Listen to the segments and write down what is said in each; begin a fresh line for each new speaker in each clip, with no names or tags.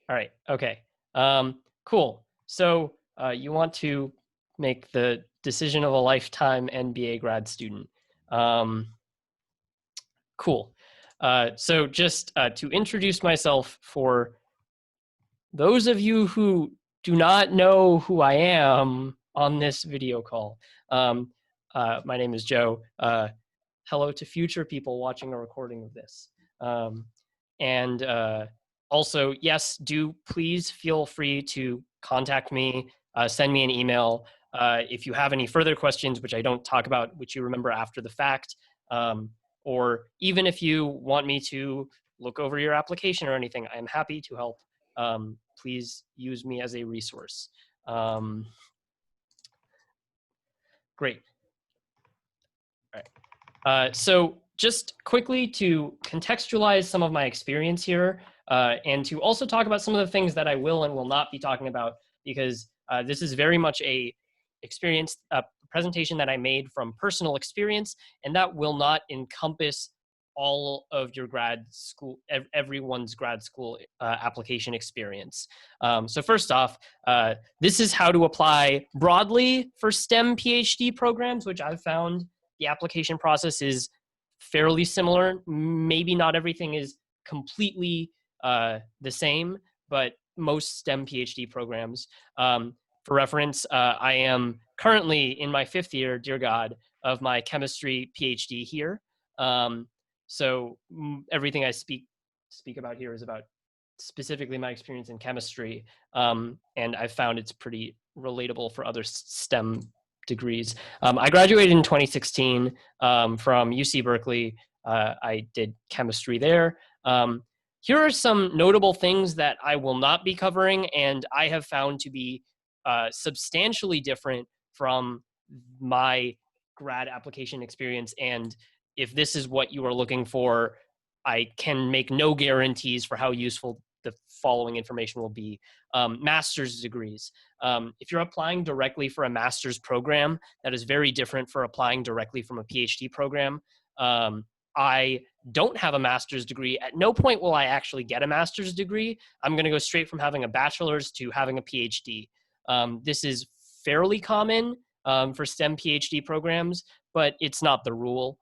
All right. Okay. Cool. So you want to make the decision of a lifetime MBA grad student. Um, cool. So just to introduce myself for those of you who do not know who I am on this video call, my name is Joe. Hello to future people watching a recording of this. And also, yes, do please feel free to contact me, send me an email if you have any further questions, which I don't talk about, which you remember after the fact, or even if you want me to look over your application or anything, I am happy to help. Please use me as a resource. Great. All right. So just quickly to contextualize some of my experience here, and to also talk about some of the things that I will and will not be talking about, because this is very much a presentation that I made from personal experience, and that will not encompass all of your grad school, everyone's grad school application experience. So first off, this is how to apply broadly for STEM PhD programs, which I've found the application process is fairly similar. Maybe not everything is completely the same, but most STEM PhD programs. For reference, I am currently in my 5th year, dear God, of my chemistry PhD here. So everything I speak about here is about specifically my experience in chemistry, and I've found it's pretty relatable for other STEM degrees. I graduated in 2016 from UC Berkeley. I did chemistry there. Here are some notable things that I will not be covering, and I have found to be substantially different from my grad application experience. And if this is what you are looking for, I can make no guarantees for how useful the following information will be. Master's degrees. If you're applying directly for a master's program, that is very different for applying directly from a PhD program. I don't have a master's degree. At no point will I actually get a master's degree. I'm going to go straight from having a bachelor's to having a PhD. This is fairly common for STEM PhD programs, but it's not the rule.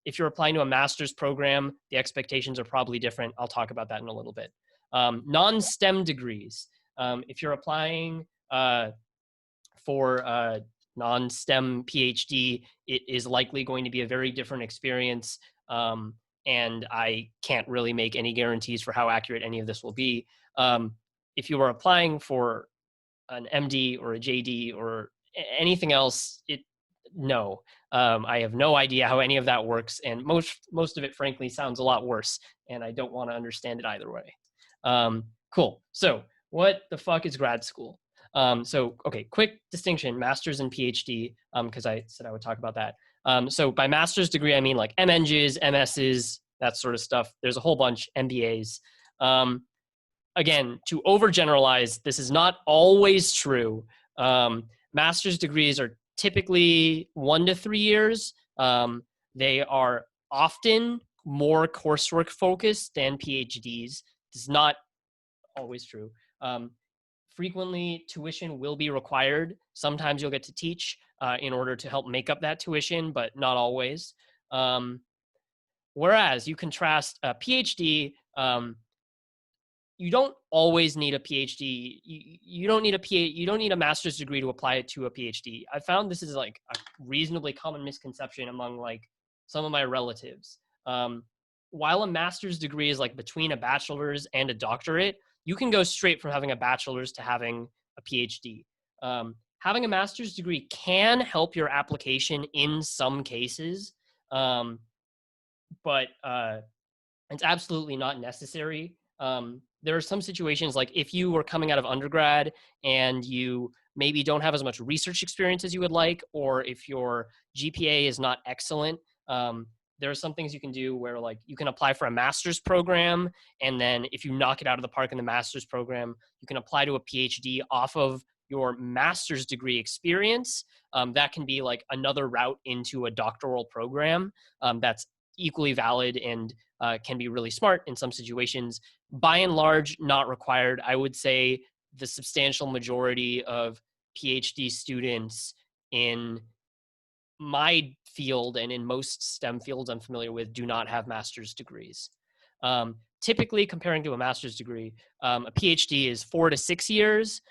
If you're applying to a master's program, the expectations are probably different. I'll talk about that in a little bit. Non-STEM degrees. If you're applying for non-STEM PhD, it is likely going to be a very different experience. And I can't really make any guarantees for how accurate any of this will be. If you are applying for an MD or a JD or anything else, no. I have no idea how any of that works, and most of it, frankly, sounds a lot worse, and I don't want to understand it either way. Cool. So what the fuck is grad school? Okay, quick distinction, master's and PhD, because I said I would talk about that. So by master's degree, I mean like MNGs, MSs, that sort of stuff. There's a whole bunch, MBAs. Again, to overgeneralize, this is not always true. Master's degrees are typically 1 to 3 years. They are often more coursework focused than PhDs. This is not always true. Frequently, tuition will be required. Sometimes you'll get to teach in order to help make up that tuition, but not always. Whereas you contrast a PhD, you don't always need a PhD. You don't need a master's degree to apply it to a PhD. I found this is like a reasonably common misconception among like some of my relatives. While a master's degree is like between a bachelor's and a doctorate, you can go straight from having a bachelor's to having a PhD. Having a master's degree can help your application in some cases, but it's absolutely not necessary. There are some situations like if you were coming out of undergrad and you maybe don't have as much research experience as you would like, or if your GPA is not excellent, there are some things you can do where like you can apply for a master's program, and then if you knock it out of the park in the master's program, you can apply to a PhD off of your master's degree experience. That can be like another route into a doctoral program. That's equally valid and can be really smart in some situations. By and large, not required. I would say the substantial majority of PhD students in my field and in most STEM fields I'm familiar with do not have master's degrees. Typically, comparing to a master's degree, a PhD is 4 to 6 years.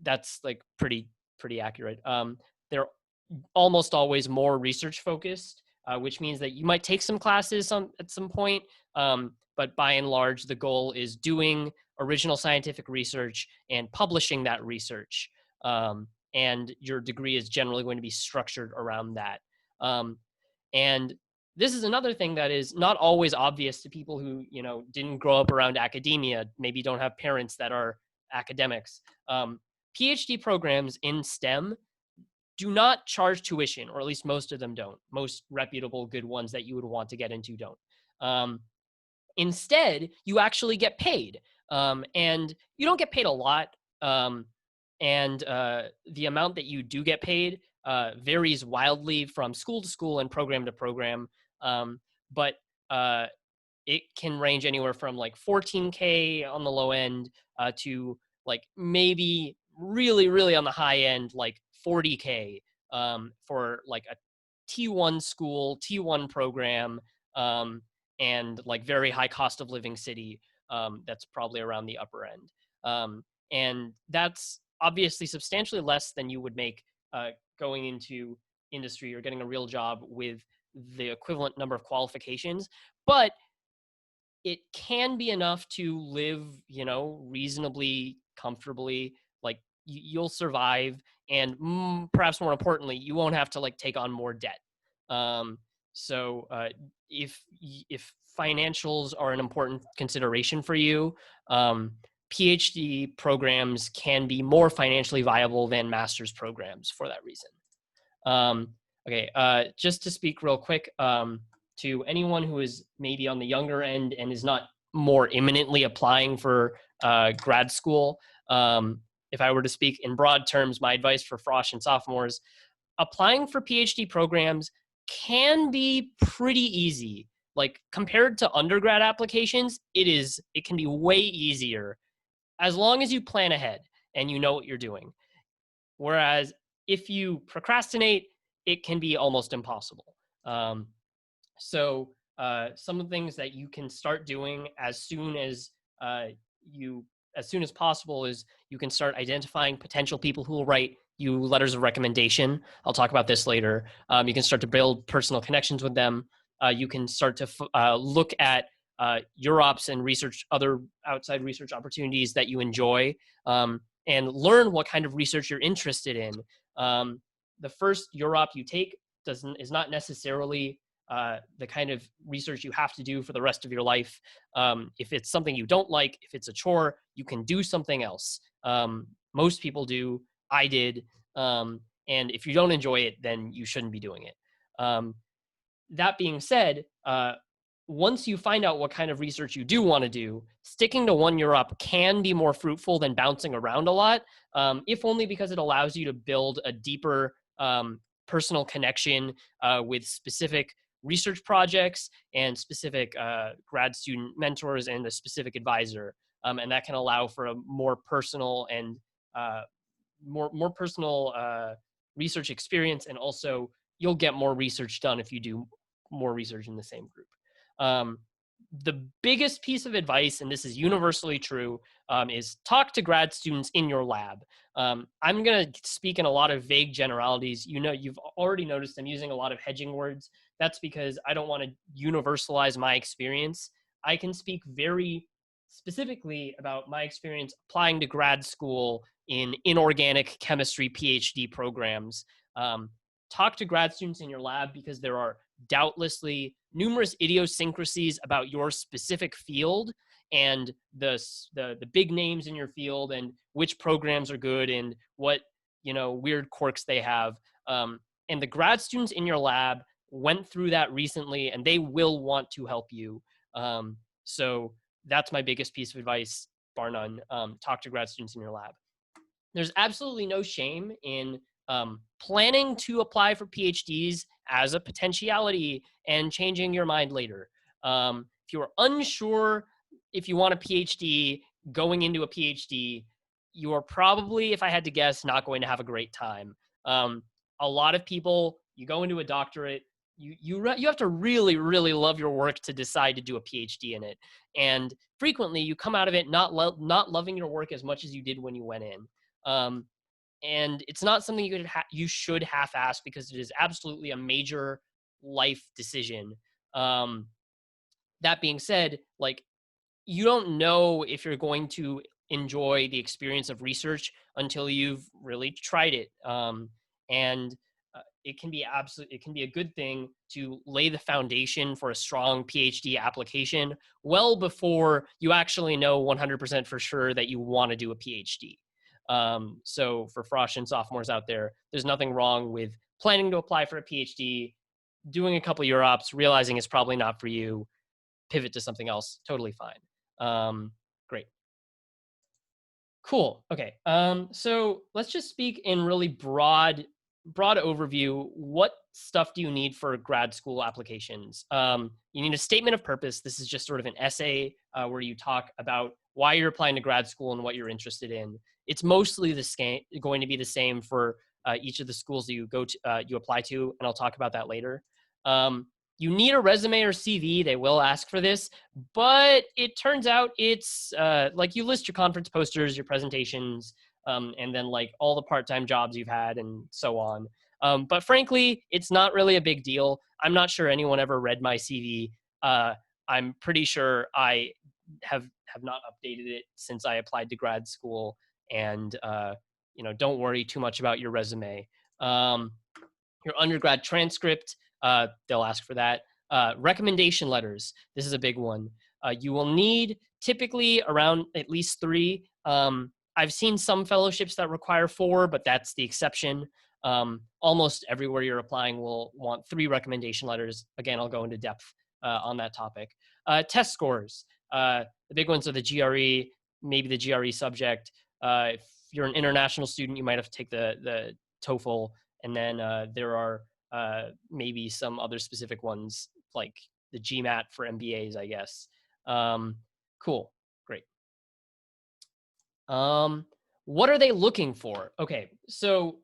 That's like pretty accurate. They're almost always more research focused, which means that you might take some classes at some point, but by and large, the goal is doing original scientific research and publishing that research. And your degree is generally going to be structured around that. And this is another thing that is not always obvious to people who, didn't grow up around academia, maybe don't have parents that are academics. PhD programs in STEM do not charge tuition, or at least most of them don't. Most reputable, good ones that you would want to get into don't. Instead, you actually get paid, and you don't get paid a lot. And the amount that you do get paid varies wildly from school to school and program to program. But it can range anywhere from like 14K on the low end to like maybe really on the high end, like 40K for like a T1 school, T1 program, and like very high cost of living city that's probably around the upper end. And that's obviously substantially less than you would make going into industry or getting a real job with the equivalent number of qualifications. But it can be enough to live, reasonably comfortably. Like you'll survive, and perhaps more importantly, you won't have to like take on more debt. So if financials are an important consideration for you, PhD programs can be more financially viable than master's programs for that reason. Okay, just to speak real quick, to anyone who is maybe on the younger end and is not more imminently applying for grad school, if I were to speak in broad terms, my advice for frosh and sophomores, applying for PhD programs can be pretty easy. Like compared to undergrad applications, it can be way easier as long as you plan ahead and you know what you're doing. Whereas if you procrastinate, it can be almost impossible. So some of the things that you can start doing as soon as possible is you can start identifying potential people who will write you letters of recommendation. I'll talk about this later. You can start to build personal connections with them. You can start to look at UROPs and research other outside research opportunities that you enjoy, and learn what kind of research you're interested in. The first UROP you take is not necessarily the kind of research you have to do for the rest of your life. If it's something you don't like, if it's a chore, you can do something else. Most people do. I did. And if you don't enjoy it, then you shouldn't be doing it. That being said, once you find out what kind of research you do want to do, sticking to one UROP can be more fruitful than bouncing around a lot, if only because it allows you to build a deeper personal connection with specific research projects and specific grad student mentors and a specific advisor. And that can allow for a more personal and more personal research experience. And also you'll get more research done if you do more research in the same group. The biggest piece of advice, and this is universally true, is talk to grad students in your lab. I'm going to speak in a lot of vague generalities. You've already noticed I'm using a lot of hedging words. That's because I don't want to universalize my experience. I can speak very specifically about my experience applying to grad school in inorganic chemistry PhD programs. Talk to grad students in your lab because there are doubtlessly numerous idiosyncrasies about your specific field and the big names in your field and which programs are good and what weird quirks they have. And the grad students in your lab went through that recently, and they will want to help you. So that's my biggest piece of advice, bar none. Talk to grad students in your lab. There's absolutely no shame in planning to apply for PhDs as a potentiality and changing your mind later. If you are unsure if you want a PhD, going into a PhD, you are probably, if I had to guess, not going to have a great time. A lot of people, you go into a doctorate, you have to really, really love your work to decide to do a PhD in it. And frequently you come out of it not loving your work as much as you did when you went in. And it's not something you should half-ass, because it is absolutely a major life decision. That being said, like, you don't know if you're going to enjoy the experience of research until you've really tried it. And it can be a good thing to lay the foundation for a strong PhD application well before you actually know 100% for sure that you want to do a PhD. So for frosh and sophomores out there, there's nothing wrong with planning to apply for a PhD, doing a couple year ops, realizing it's probably not for you, pivot to something else, totally fine. Great. Cool. Okay. So let's just speak in really broad overview. What stuff do you need for grad school applications? You need a statement of purpose. This is just sort of an essay where you talk about why you're applying to grad school and what you're interested in. It's mostly going to be the same for each of the schools that you apply to, and I'll talk about that later. You need a resume or CV. They will ask for this, but it turns out it's like you list your conference posters, your presentations, and then like all the part-time jobs you've had and so on. But frankly, it's not really a big deal. I'm not sure anyone ever read my CV. I'm pretty sure I have not updated it since I applied to grad school. And don't worry too much about your resume. Your undergrad transcript, they'll ask for that. Recommendation letters. This is a big one. You will need typically around at least 3. I've seen some fellowships that require 4, but that's the exception. Almost everywhere you're applying will want 3 recommendation letters. Again, I'll go into depth on that topic. Test scores. The big ones are the GRE, maybe the GRE subject. If you're an international student, you might have to take the TOEFL. And then there are maybe some other specific ones, like the GMAT for MBAs, I guess. Cool, great. What are they looking for? Okay, so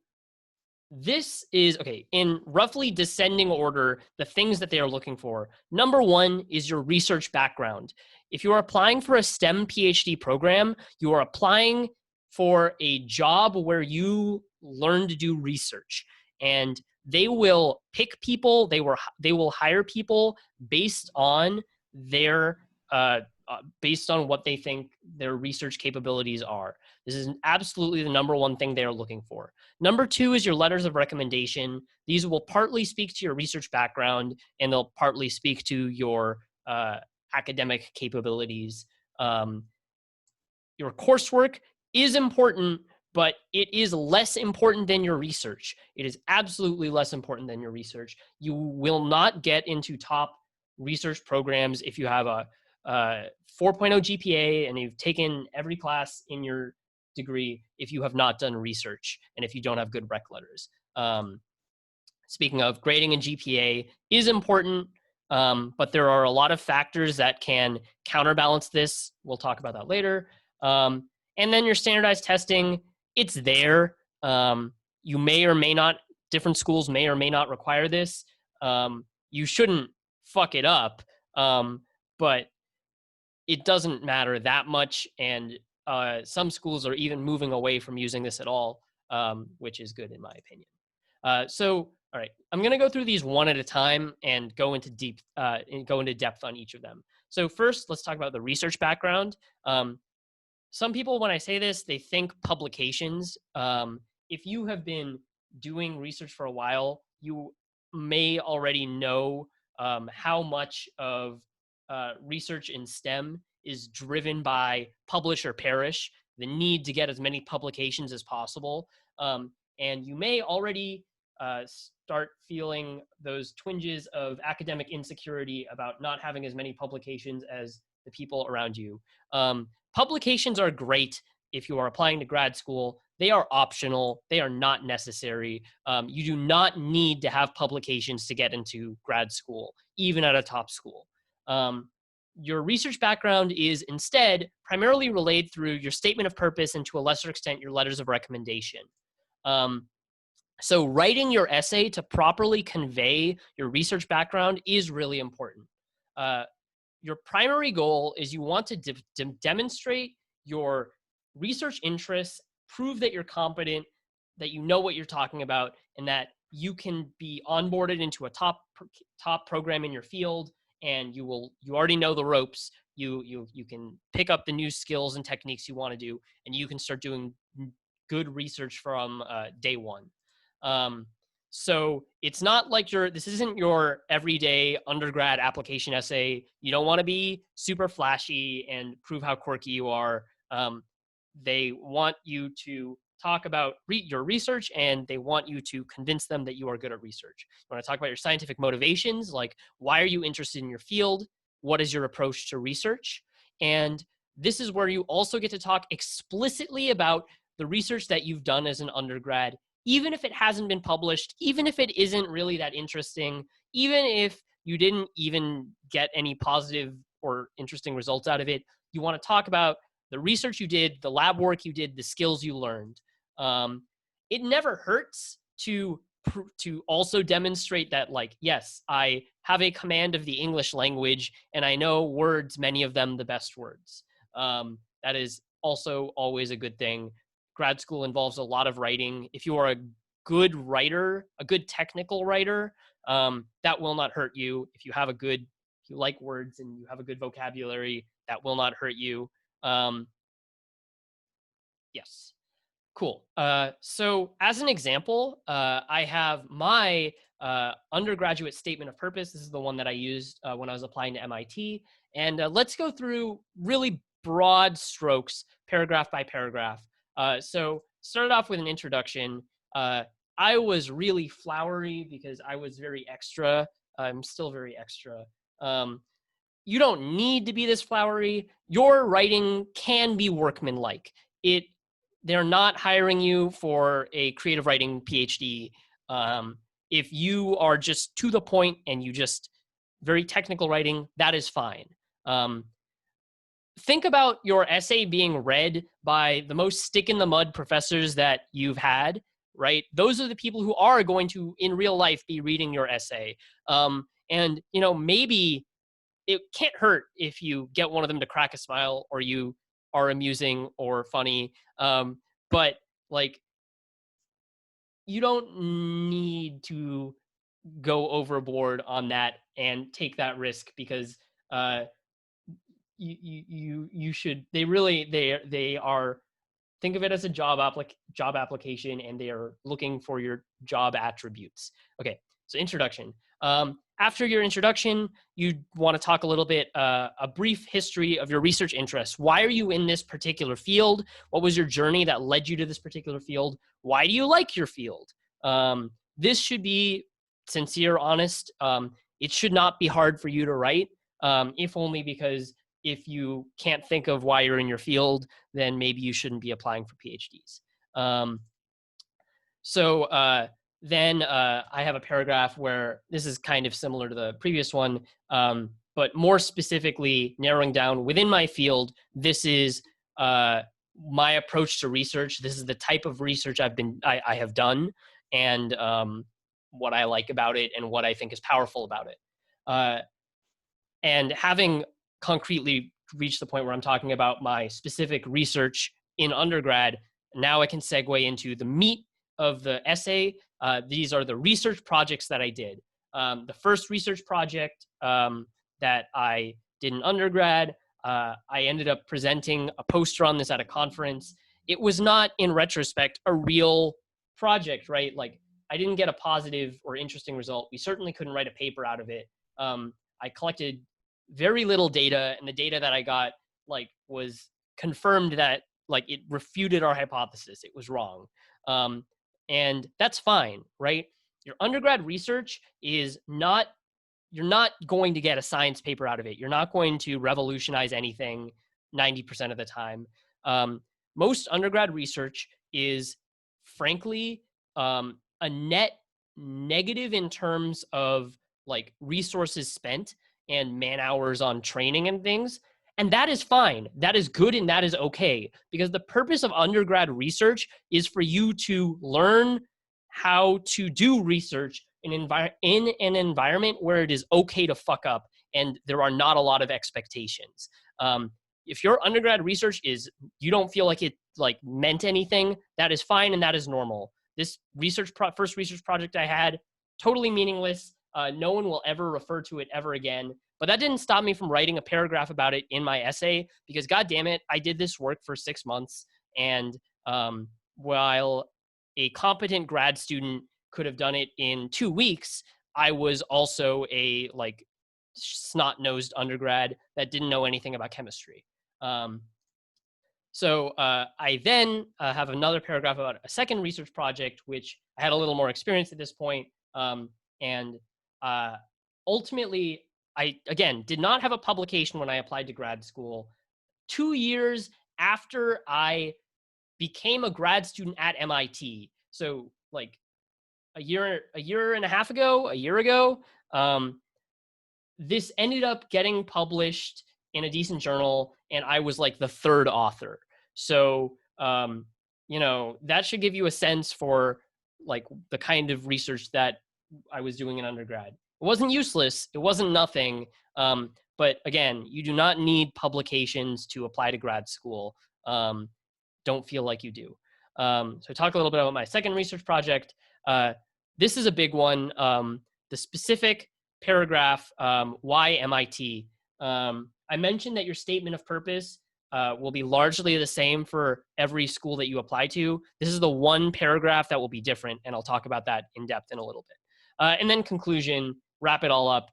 this is, in roughly descending order, the things that they are looking for. Number 1 is your research background. If you are applying for a STEM PhD program, you are applying for a job where you learn to do research. And they will pick people, they will hire people based on their based on what they think their research capabilities are. This is absolutely the number 1 thing they are looking for. Number 2 is your letters of recommendation. These will partly speak to your research background, and they'll partly speak to your academic capabilities. Your coursework is important, but it is less important than your research. It is absolutely less important than your research. You will not get into top research programs if you have a 4.0 GPA and you've taken every class in your degree if you have not done research and if you don't have good rec letters. Speaking of, grading and GPA is important, but there are a lot of factors that can counterbalance this. We'll talk about that later. And then your standardized testing, it's there. You may or may not, different schools may or may not require this. You shouldn't fuck it up, but it doesn't matter that much. And some schools are even moving away from using this at all, which is good in my opinion. So, all right, I'm going to go through these one at a time and go into depth on each of them. So first, let's talk about the research background. Some people, when I say this, they think publications. If you have been doing research for a while, you may already know how much of research in STEM is driven by publish or perish, the need to get as many publications as possible. And you may already start feeling those twinges of academic insecurity about not having as many publications as the people around you. Publications are great if you are applying to grad school. they are optional. They are not necessary. You do not need to have publications to get into grad school, even at a top school. Your research background is instead primarily relayed through your statement of purpose and to a lesser extent, your letters of recommendation. So writing your essay to properly convey your research background is really important. Your primary goal is you want to demonstrate your research interests, prove that you're competent, that you know what you're talking about, and that you can be onboarded into a top program in your field, and you already know the ropes. You can pick up the new skills and techniques you want to do, and you can start doing good research from day one. So it's not like this isn't your everyday undergrad application essay. You don't want to be super flashy and prove how quirky you are. They want you to talk about your research, and they want you to convince them that you are good at research. You want to talk about your scientific motivations, like why are you interested in your field? What is your approach to research? And this is where you also get to talk explicitly about the research that you've done as an undergrad, even if it hasn't been published, even if it isn't really that interesting, even if you didn't even get any positive or interesting results out of it. You want to talk about the research you did, the lab work you did, the skills you learned. It never hurts to also demonstrate that, like, yes, I have a command of the English language and I know words, many of them the best words. That is also always a good thing. Grad school involves a lot of writing. If you are a good writer, a good technical writer, that will not hurt you. If you like words and you have a good vocabulary, that will not hurt you. Yes. Cool. So as an example, I have my undergraduate statement of purpose. This is the one that I used when I was applying to MIT. And let's go through really broad strokes, paragraph by paragraph. So started off with an introduction. I was really flowery because I was very extra. I'm still very extra. You don't need to be this flowery. Your writing can be workmanlike. They're not hiring you for a creative writing PhD. If you are just to the point and you just very technical writing, that is fine. Think about your essay being read by the most stick in the mud professors that you've had, right? Those are the people who are going to, in real life, be reading your essay. And, maybe it can't hurt if you get one of them to crack a smile, or you are amusing or funny. But like, you don't need to go overboard on that and take that risk, because you should. They are, think of it as a job application, and they are looking for your job attributes. Okay, so introduction. After your introduction, you want to talk a little bit, a brief history of your research interests. Why are you in this particular field? What was your journey that led you to this particular field? Why do you like your field? This should be sincere, honest. It should not be hard for you to write, if only because if you can't think of why you're in your field, then maybe you shouldn't be applying for PhDs. Then I have a paragraph where this is kind of similar to the previous one, but more specifically narrowing down within my field. This is my approach to research. This is the type of research I have done, and what I like about it and what I think is powerful about it. And having concretely reached the point where I'm talking about my specific research in undergrad, now I can segue into the meat of the essay. These are the research projects that I did. The first research project that I did in undergrad, I ended up presenting a poster on this at a conference. It was not, in retrospect, a real project, right? Like, I didn't get a positive or interesting result. We certainly couldn't write a paper out of it. I collected very little data, and the data that I got, like, was confirmed that, like, it refuted our hypothesis. It was wrong. And that's fine, right? Your undergrad research is not, you're not going to get a science paper out of it. You're not going to revolutionize anything 90% of the time. most undergrad research is frankly a net negative in terms of like resources spent and man hours on training and things. And that is fine. That is good and that is okay, because the purpose of undergrad research is for you to learn how to do research in an environment where it is okay to fuck up and there are not a lot of expectations. If your undergrad research is, you don't feel like it like meant anything, that is fine and that is normal. This first research project I had, totally meaningless. No one will ever refer to it ever again. But that didn't stop me from writing a paragraph about it in my essay, because God damn it, I did this work for 6 months. And while a competent grad student could have done it in 2 weeks, I was also a like snot-nosed undergrad that didn't know anything about chemistry. So I then have another paragraph about a second research project, which I had a little more experience at this point. And ultimately, I, again, did not have a publication when I applied to grad school. 2 years after I became a grad student at MIT, so like a year and a half ago, a year ago, this ended up getting published in a decent journal, and I was like the third author. So, that should give you a sense for like the kind of research that I was doing in undergrad. It wasn't useless. It wasn't nothing. But again, you do not need publications to apply to grad school. Don't feel like you do. So I talk a little bit about my second research project. This is a big one. The specific paragraph, why MIT? I mentioned that your statement of purpose will be largely the same for every school that you apply to. This is the one paragraph that will be different, and I'll talk about that in depth in a little bit. And then conclusion, wrap it all up.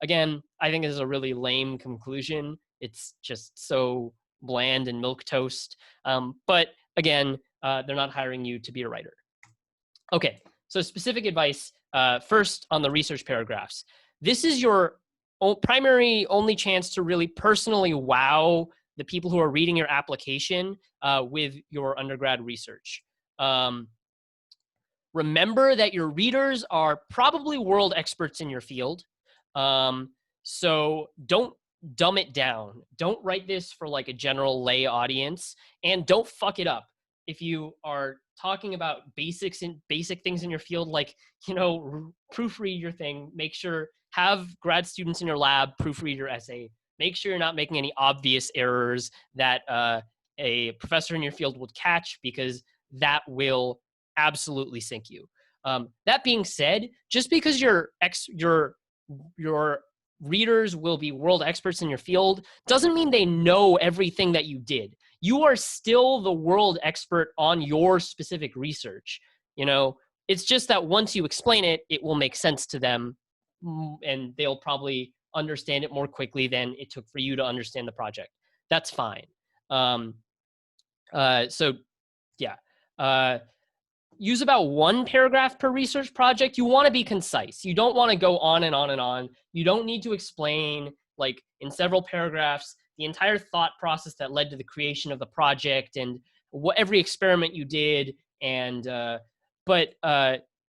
Again, I think this is a really lame conclusion. It's just so bland and milquetoast. But again, they're not hiring you to be a writer. Okay, so specific advice. First, on the research paragraphs. This is your primary only chance to really personally wow the people who are reading your application with your undergrad research. Remember that your readers are probably world experts in your field. So don't dumb it down. Don't write this for like a general lay audience, and don't fuck it up. If you are talking about basic things in your field, like, proofread your thing, make sure, have grad students in your lab proofread your essay, make sure you're not making any obvious errors that a professor in your field would catch, because that will absolutely sink you. That being said, just because your readers will be world experts in your field doesn't mean they know everything that you did. You are still the world expert on your specific research. It's just that once you explain it, it will make sense to them, and they'll probably understand it more quickly than it took for you to understand the project. That's fine. So yeah. Use about one paragraph per research project. You want to be concise. You don't want to go on and on and on. You don't need to explain, like, in several paragraphs, the entire thought process that led to the creation of the project and what every experiment you did. But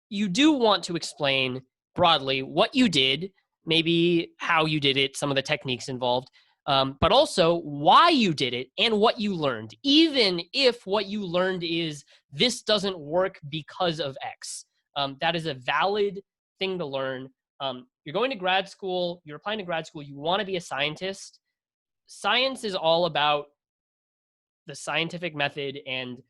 you do want to explain broadly what you did, maybe how you did it, some of the techniques involved, but also why you did it and what you learned, even if what you learned is this doesn't work because of X. That is a valid thing to learn. You're going to grad school, you're applying to grad school, you want to be a scientist. Science is all about the scientific method, and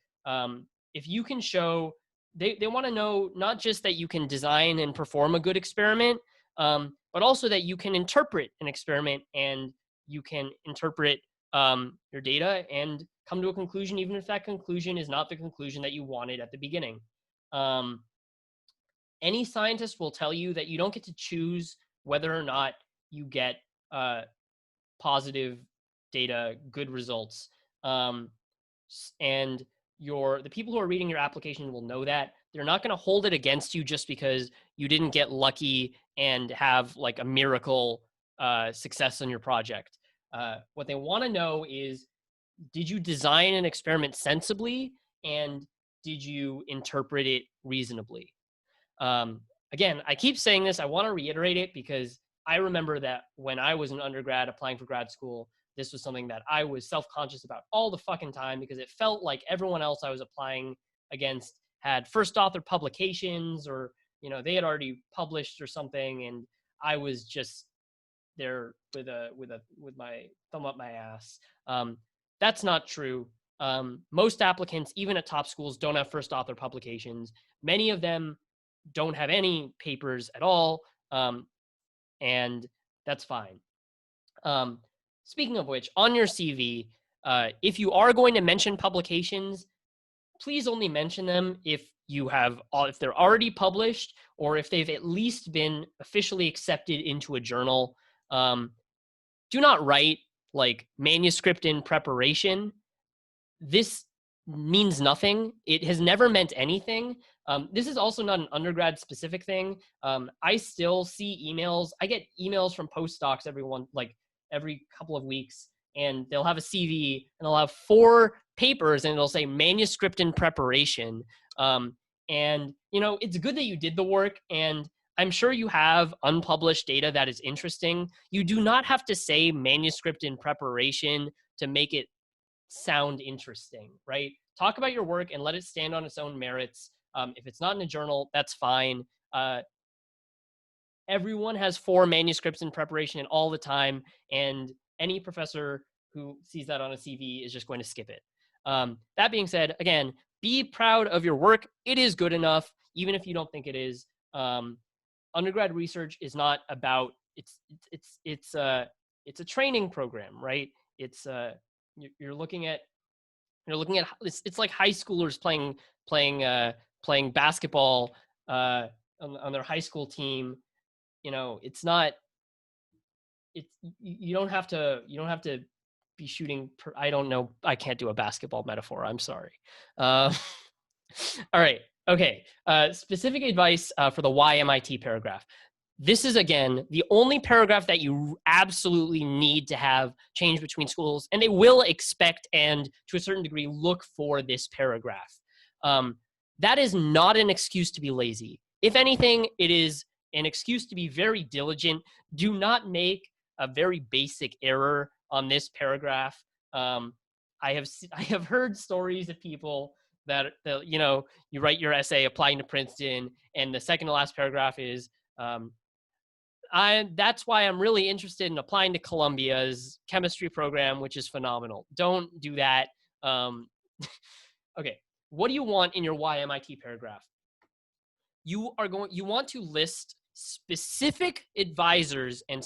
if you can show, they want to know not just that you can design and perform a good experiment, but also that you can interpret an experiment, and you can interpret your data and come to a conclusion, even if that conclusion is not the conclusion that you wanted at the beginning. Any scientist will tell you that you don't get to choose whether or not you get positive data, good results. And the people who are reading your application will know that. They're not going to hold it against you just because you didn't get lucky and have like a miracle success on your project. What they want to know is did you design an experiment sensibly, and did you interpret it reasonably? Um, Again, I keep saying this. I want to reiterate it because I remember that when I was an undergrad applying for grad school, this was something that I was self-conscious about all the fucking time because it felt like everyone else I was applying against had first author publications, or they had already published or something, and I was just there with my thumb up my ass. That's not true. Most applicants, even at top schools, don't have first author publications. Many of them don't have any papers at all, and that's fine. Speaking of which, on your CV, if you are going to mention publications, please only mention them if they're already published, or if they've at least been officially accepted into a journal. Do not write like manuscript in preparation. This means nothing. It has never meant anything. This is also not an undergrad specific thing. I still see emails. I get emails from postdocs every couple of weeks, and they'll have a CV and they'll have 4 papers and it'll say manuscript in preparation. And it's good that you did the work, and I'm sure you have unpublished data that is interesting. You do not have to say manuscript in preparation to make it sound interesting, right? Talk about your work and let it stand on its own merits. If it's not in a journal, that's fine. Everyone has 4 manuscripts in preparation all the time, and any professor who sees that on a CV is just going to skip it. That being said, again, be proud of your work. It is good enough, even if you don't think it is. Undergrad research is not about it's a training program, right? It's you're looking at it's like high schoolers playing basketball on their high school team. It's not it's you don't have to be shooting I don't know, I can't do a basketball metaphor, I'm sorry. All right, okay. Specific advice for the why MIT paragraph. This is, again, the only paragraph that you absolutely need to have change between schools, and they will expect and, to a certain degree, look for this paragraph. That is not an excuse to be lazy. If anything, it is an excuse to be very diligent. Do not make a very basic error on this paragraph. I have heard stories of people that you write your essay applying to Princeton, and the second to last paragraph is that's why I'm really interested in applying to Columbia's chemistry program, which is phenomenal. Don't do that. Okay, what do you want in your why MIT paragraph? You want to list specific advisors and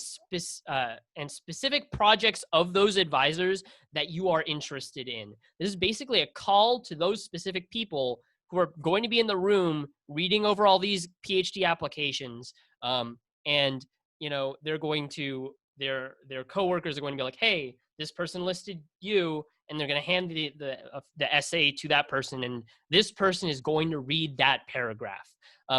specific projects of those advisors that you are interested in. This is basically a call to those specific people who are going to be in the room reading over all these PhD applications, and they're going to their coworkers are going to be like, hey, this person listed you, and they're going to hand the essay to that person, and this person is going to read that paragraph.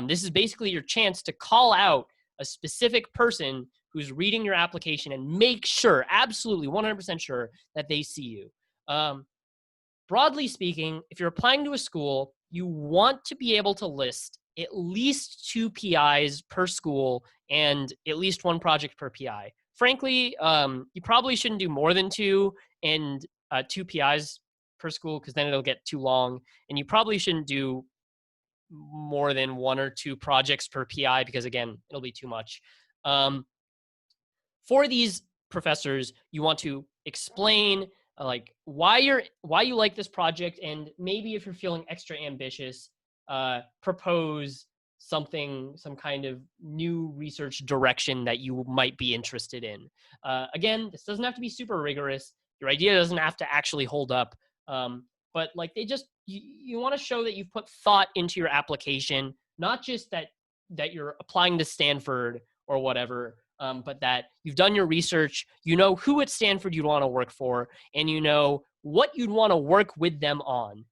This is basically your chance to call out a specific person who's reading your application and make sure, absolutely 100% sure, that they see you. Broadly speaking, if you're applying to a school, you want to be able to list at least 2 PIs per school and at least 1 project per PI. Frankly, you probably shouldn't do more than 2 and 2 PIs per school, because then it'll get too long. And you probably shouldn't do more than 1 or 2 projects per PI, because again, it'll be too much. For these professors, you want to explain like why you like this project, and maybe if you're feeling extra ambitious, propose some kind of new research direction that you might be interested in. Again, this doesn't have to be super rigorous. Your idea doesn't have to actually hold up. But like you want to show that you've put thought into your application, not just that you're applying to Stanford or whatever, but that you've done your research, you know who at Stanford you'd want to work for, and you know what you'd want to work with them on.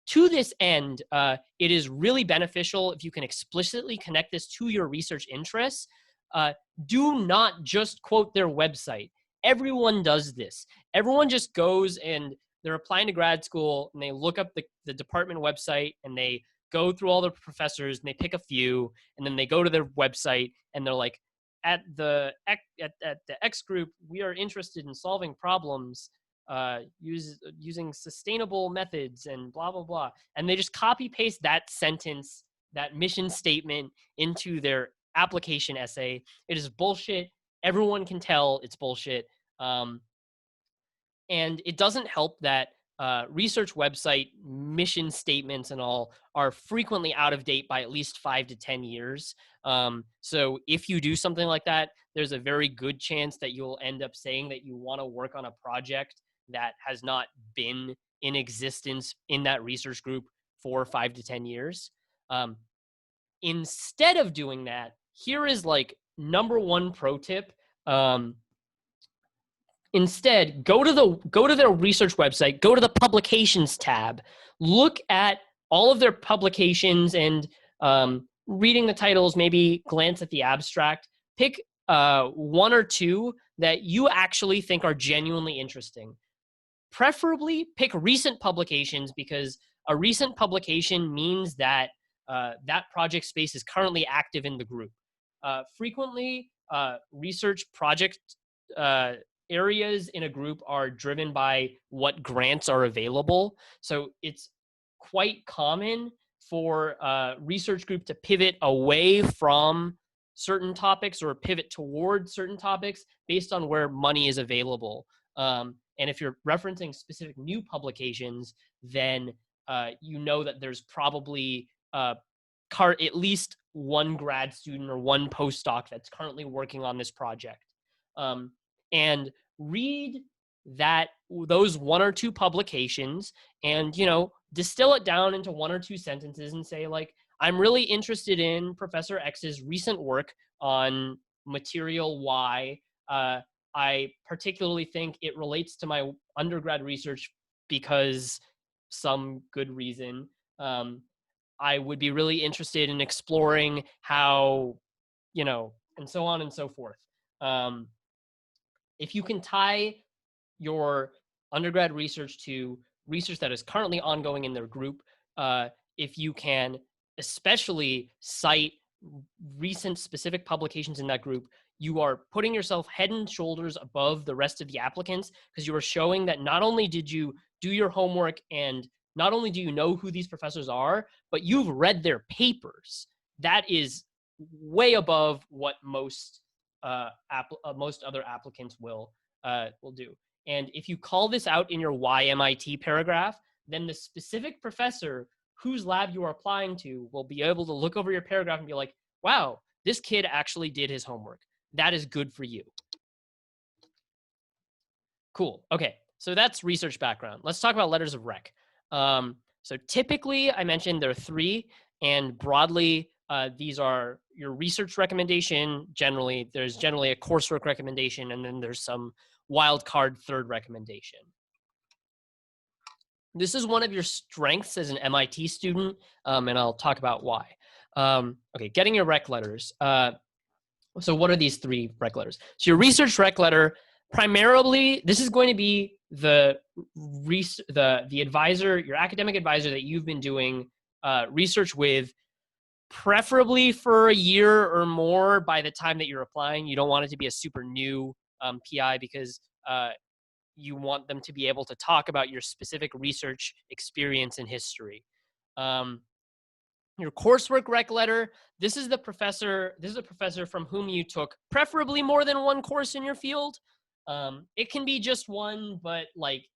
To this end, it is really beneficial if you can explicitly connect this to your research interests. Do not just quote their website. everyone does this. Everyone just goes and they're applying to grad school and they look up the department website and they go through all the professors and they pick a few and then they go to their website and they're like, at the X group, we are interested in solving problems using sustainable methods and blah, blah, blah. And they just copy paste that sentence, that mission statement into their application essay. It is bullshit. Everyone can tell it's bullshit. And it doesn't help that research website mission statements and all are frequently out of date by at least 5 to 10 years. So if you do something like that, there's a very good chance that you'll end up saying that you want to work on a project that has not been in existence in that research group for 5 to 10 years. Instead of doing that, here is like number one pro tip. Instead, go to their research website, go to the publications tab, look at all of their publications and reading the titles, maybe glance at the abstract, pick one or two that you actually think are genuinely interesting. Preferably pick recent publications because a recent publication means that that project space is currently active in the group. Frequently, research project areas in a group are driven by what grants are available. So it's quite common for a research group to pivot away from certain topics or pivot towards certain topics based on where money is available. And if you're referencing specific new publications, then you know that there's probably at least one grad student or one postdoc that's currently working on this project. And read those one or two publications and, distill it down into one or two sentences and say, like, I'm really interested in Professor X's recent work on material Y. I particularly think it relates to my undergrad research because some good reason. I would be really interested in exploring how, and so on and so forth. If you can tie your undergrad research to research that is currently ongoing in their group, if you can especially cite recent specific publications in that group, you are putting yourself head and shoulders above the rest of the applicants because you are showing that not only did you do your homework and not only do you know who these professors are, but you've read their papers. That is way above what most other applicants will do. And if you call this out in your why MIT paragraph, then the specific professor whose lab you are applying to will be able to look over your paragraph and be like, wow, this kid actually did his homework. That is good for you. Cool. Okay, so that's research background. Let's talk about letters of rec. So typically, I mentioned there are three, and broadly, these are your research recommendation. Generally, there's generally a coursework recommendation, and then there's some wild card third recommendation. This is one of your strengths as an MIT student, and I'll talk about why. Okay, getting your rec letters. So what are these three rec letters? So your research rec letter, primarily, this is going to be the advisor, your academic advisor that you've been doing research with, preferably for a year or more by the time that you're applying. You don't want it to be a super new PI because you want them to be able to talk about your specific research experience and history. Your coursework rec letter, this is a professor from whom you took preferably more than one course in your field. It can be just one, but like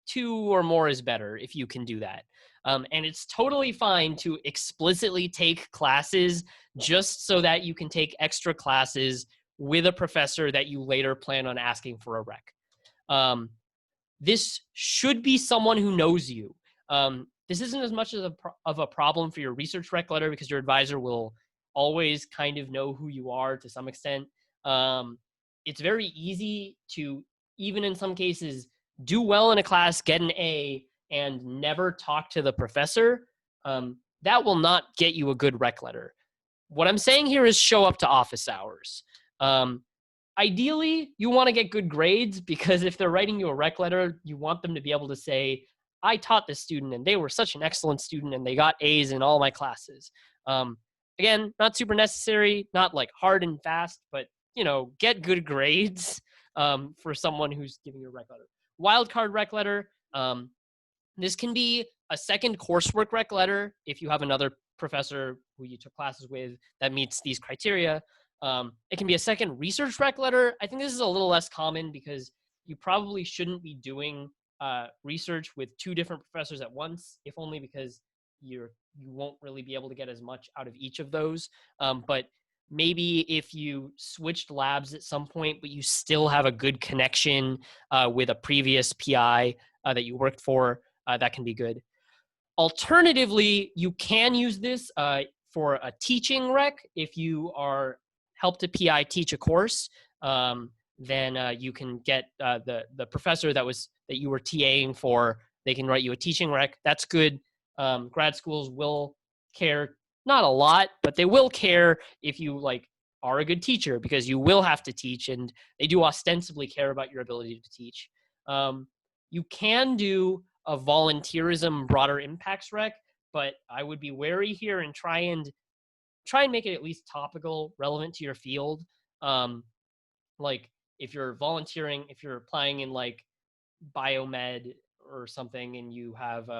2 or more is better if you can do that. And it's totally fine to explicitly take classes just so that you can take extra classes with a professor that you later plan on asking for a rec. This should be someone who knows you. This isn't as much of a problem for your research rec letter because your advisor will always kind of know who you are to some extent. It's very easy to, even in some cases, do well in a class, get an A, and never talk to the professor. That will not get you a good rec letter. What I'm saying here is show up to office hours. Ideally, you want to get good grades because if they're writing you a rec letter, you want them to be able to say, I taught this student and they were such an excellent student and they got A's in all my classes. Um, Again, not super necessary, not like hard and fast, but get good grades for someone who's giving you a rec letter. Wildcard rec letter. This can be a second coursework rec letter if you have another professor who you took classes with that meets these criteria. It can be a second research rec letter. I think this is a little less common because you probably shouldn't be doing research with two different professors at once, if only because you won't really be able to get as much out of each of those. But maybe if you switched labs at some point, but you still have a good connection with a previous PI that you worked for, that can be good. Alternatively, you can use this for a teaching rec. If you are helped a PI teach a course, then you can get the professor that you were TAing for. They can write you a teaching rec. That's good. Grad schools will care, not a lot, but they will care if you are a good teacher, because you will have to teach, and they do ostensibly care about your ability to teach. You can do a volunteerism broader impacts rec, but I would be wary here and try and make it at least topical, relevant to your field. Like if you're volunteering, if you're applying in biomed or something, and you have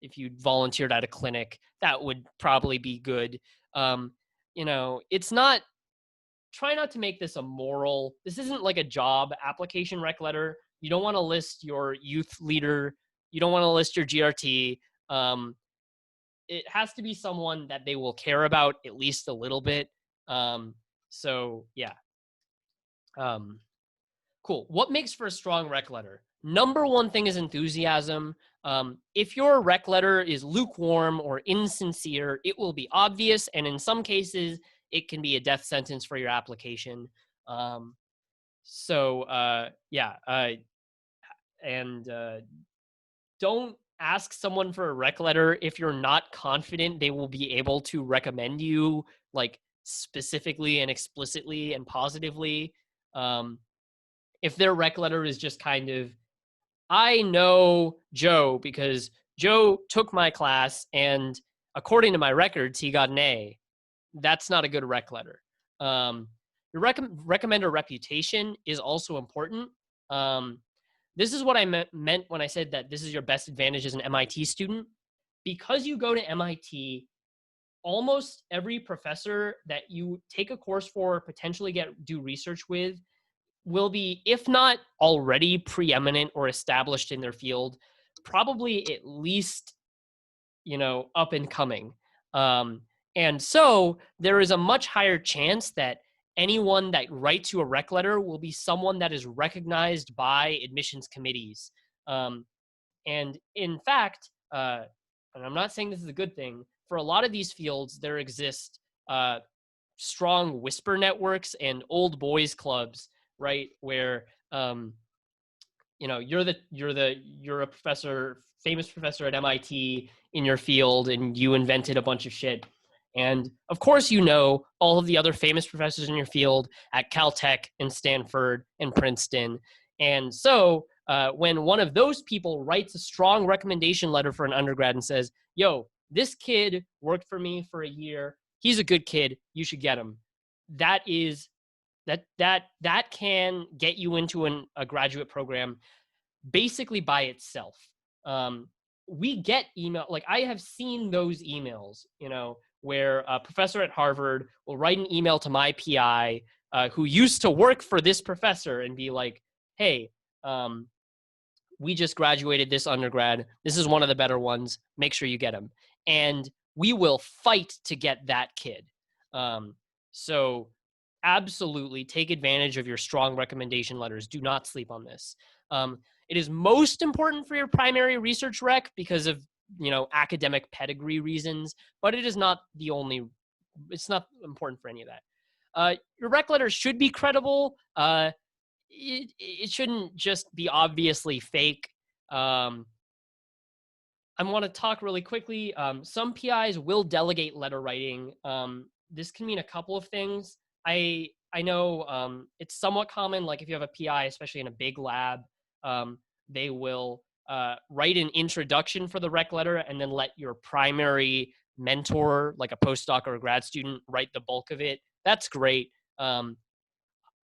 if you volunteered at a clinic, that would probably be good. It's not, try not to make this a moral, this isn't like a job application rec letter. You don't want to list your youth leader, you don't want to list your GRT. It has to be someone that they will care about at least a little bit. So yeah. Cool. What makes for a strong rec letter? Number one thing is enthusiasm. If your rec letter is lukewarm or insincere, it will be obvious, and in some cases, it can be a death sentence for your application. And don't ask someone for a rec letter if you're not confident they will be able to recommend you specifically and explicitly and positively. If their rec letter is just kind of, I know Joe because Joe took my class and according to my records, he got an A. That's not a good rec letter. Your recommender reputation is also important. This is what I meant when I said that this is your best advantage as an MIT student. Because you go to MIT, almost every professor that you take a course for, potentially do research with, will be, if not already preeminent or established in their field, probably at least, up and coming. And so there is a much higher chance that anyone that writes you a rec letter will be someone that is recognized by admissions committees. And in fact, and I'm not saying this is a good thing, for a lot of these fields, there exist strong whisper networks and old boys clubs, right? Where you're a professor, famous professor at MIT in your field, and you invented a bunch of shit. And of course, all of the other famous professors in your field at Caltech and Stanford and Princeton. And so when one of those people writes a strong recommendation letter for an undergrad and says, yo, this kid worked for me for a year, he's a good kid, you should get him. That can get you into a graduate program basically by itself. We get email, I have seen those emails, where a professor at Harvard will write an email to my PI who used to work for this professor and be like, hey, we just graduated this undergrad. This is one of the better ones. Make sure you get him. And we will fight to get that kid. So absolutely take advantage of your strong recommendation letters. Do not sleep on this. It is most important for your primary research rec because of, academic pedigree reasons, but it is not the only, it's not important for any of that. Your rec letter should be credible. It shouldn't just be obviously fake. I want to talk really quickly. Some PIs will delegate letter writing. This can mean a couple of things. I I know it's somewhat common. Like if you have a PI, especially in a big lab, they will write an introduction for the rec letter and then let your primary mentor, like a postdoc or a grad student, write the bulk of it. That's great. Um,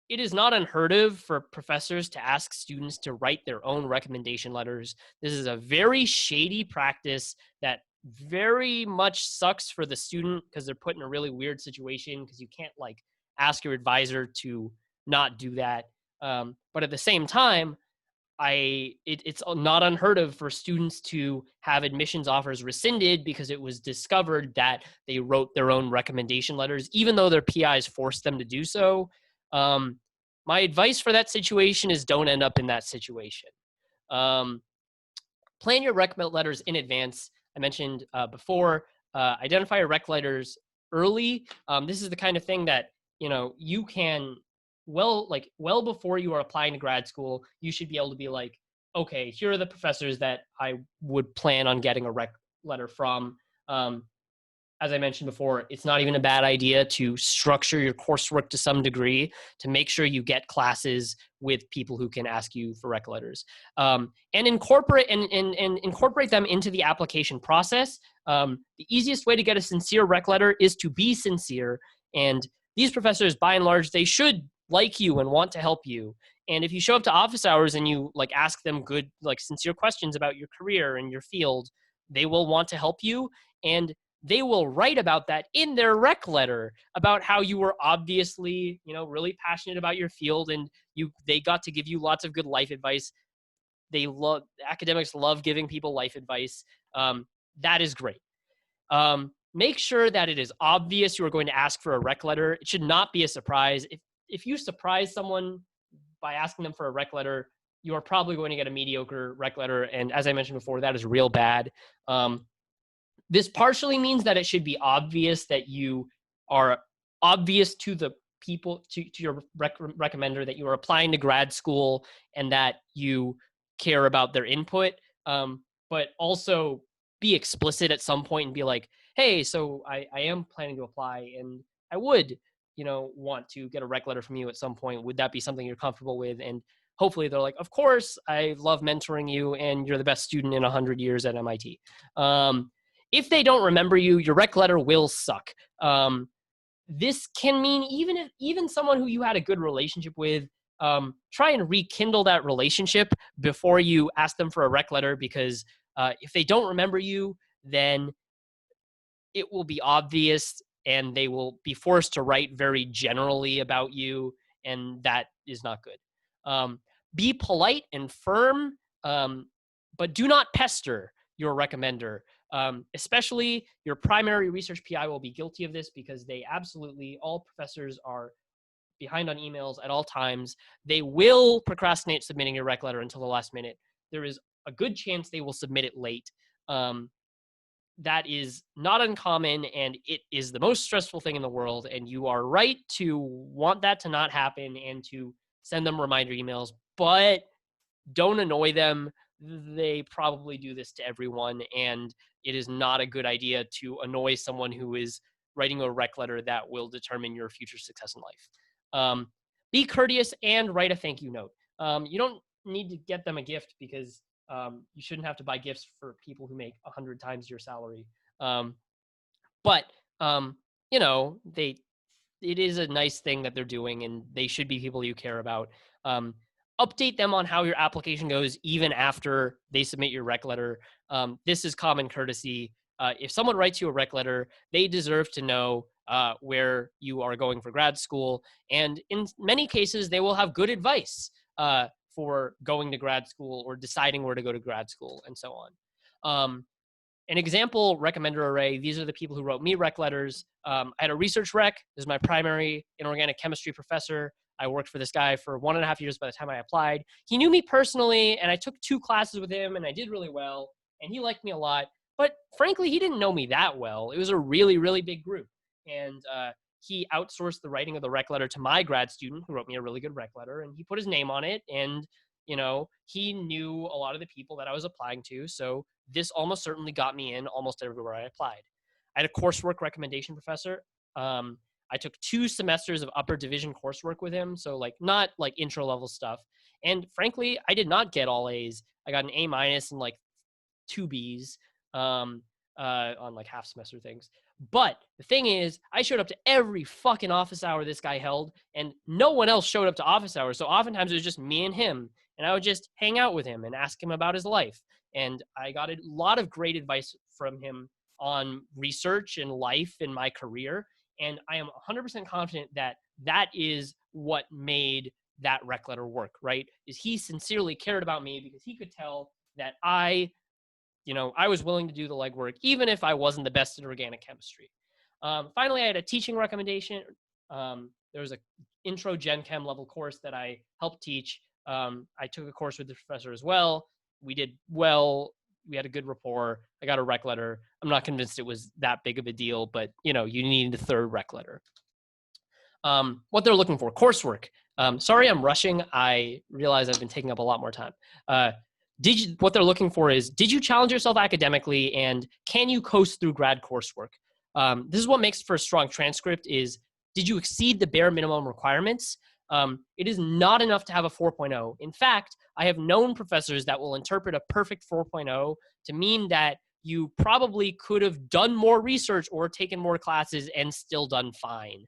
it is not unheard of for professors to ask students to write their own recommendation letters. This is a very shady practice that very much sucks for the student because they're put in a really weird situation because you can't like ask your advisor to not do that. But at the same time, it's not unheard of for students to have admissions offers rescinded because it was discovered that they wrote their own recommendation letters, even though their PIs forced them to do so. Um, my advice for that situation is don't end up in that situation. Um, Plan your rec letters in advance. I mentioned before, identify your rec letters early. This is the kind of thing that you can well before you are applying to grad school. You should be able to be like, okay, here are the professors that I would plan on getting a rec letter from. Um, as I mentioned before, it's not even a bad idea to structure your coursework to some degree to make sure you get classes with people who can ask you for rec letters, and incorporate incorporate them into the application process. The easiest way to get a sincere rec letter is to be sincere, and these professors, by and large, they should like you and want to help you. And if you show up to office hours and you like ask them good, like sincere questions about your career and your field, they will want to help you. And they will write about that in their rec letter about how you were obviously, really passionate about your field and they got to give you lots of good life advice. Academics love giving people life advice. That is great. Make sure that it is obvious you are going to ask for a rec letter. It should not be a surprise. If you surprise someone by asking them for a rec letter, you are probably going to get a mediocre rec letter. And as I mentioned before, that is real bad. This partially means that it should be obvious that you are obvious to the people, to your recommender, that you are applying to grad school and that you care about their input. But also be explicit at some point and be like, hey, so I am planning to apply and I would, want to get a rec letter from you at some point. Would that be something you're comfortable with? And hopefully they're like, of course, I love mentoring you and you're the best student in 100 years at MIT. If they don't remember you, your rec letter will suck. This can mean even someone who you had a good relationship with, try and rekindle that relationship before you ask them for a rec letter, because if they don't remember you, then it will be obvious and they will be forced to write very generally about you, and that is not good. Be polite and firm, but do not pester your recommender. Especially your primary research PI will be guilty of this because all professors are behind on emails at all times. They will procrastinate submitting your rec letter until the last minute. There is a good chance they will submit it late. That is not uncommon, and it is the most stressful thing in the world, and you are right to want that to not happen and to send them reminder emails, but don't annoy them. They probably do this to everyone, and it is not a good idea to annoy someone who is writing a rec letter that will determine your future success in life. Be courteous and write a thank you note. You don't need to get them a gift because you shouldn't have to buy gifts for people who make 100 times your salary. But they it is a nice thing that they're doing, and they should be people you care about. Update them on how your application goes even after they submit your rec letter. This is common courtesy. If someone writes you a rec letter, they deserve to know where you are going for grad school. And in many cases, they will have good advice for going to grad school or deciding where to go to grad school and so on. An example recommender array, these are the people who wrote me rec letters. I had a research rec. This is my primary inorganic chemistry professor. I worked for this guy for 1.5 years by the time I applied. He knew me personally, and I took 2 classes with him, and I did really well, and he liked me a lot. But frankly, he didn't know me that well. It was a really, really big group. And he outsourced the writing of the rec letter to my grad student, who wrote me a really good rec letter, and he put his name on it, and he knew a lot of the people that I was applying to. So this almost certainly got me in almost everywhere I applied. I had a coursework recommendation professor. I took 2 semesters of upper division coursework with him. So like not like intro level stuff. And frankly, I did not get all A's. I got an A minus and like 2 B's um, on like half semester things. But the thing is, I showed up to every fucking office hour this guy held, and no one else showed up to office hours. So oftentimes it was just me and him, and I would just hang out with him and ask him about his life. And I got a lot of great advice from him on research and life in my career. And I am 100% confident that that is what made that rec letter work, right? Is he sincerely cared about me because he could tell that I was willing to do the legwork, even if I wasn't the best at organic chemistry. Finally, I had a teaching recommendation. There was a intro Gen Chem level course that I helped teach. I took a course with the professor as well. We did well. We had a good rapport. I got a rec letter. I'm not convinced it was that big of a deal, but you need a third rec letter. What they're looking for, coursework. Sorry, I'm rushing. I realize I've been taking up a lot more time. What they're looking for is, did you challenge yourself academically, and can you coast through grad coursework? This is what makes for a strong transcript is, did you exceed the bare minimum requirements? It is not enough to have a 4.0. In fact, I have known professors that will interpret a perfect 4.0 to mean that you probably could have done more research or taken more classes and still done fine.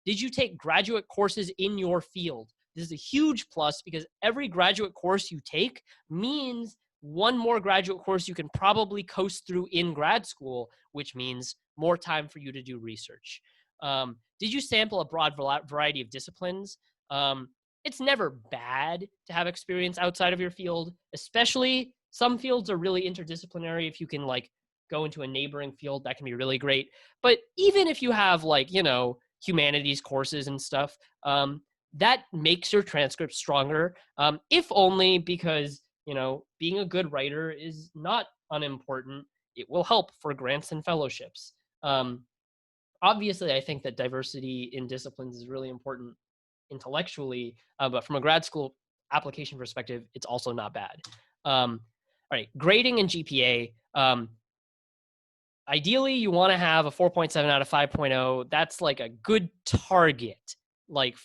Did you take graduate courses in your field? This is a huge plus because every graduate course you take means one more graduate course you can probably coast through in grad school, which means more time for you to do research. Did you sample a broad variety of disciplines? It's never bad to have experience outside of your field, especially some fields are really interdisciplinary. If you can like go into a neighboring field, that can be really great. But even if you have like, humanities courses and stuff, that makes your transcript stronger, if only because, being a good writer is not unimportant. It will help for grants and fellowships. Obviously, I think that diversity in disciplines is really important intellectually, but from a grad school application perspective, it's also not bad. All right, grading and GPA. Ideally, you want to have a 4.7 out of 5.0. That's like a good target. Like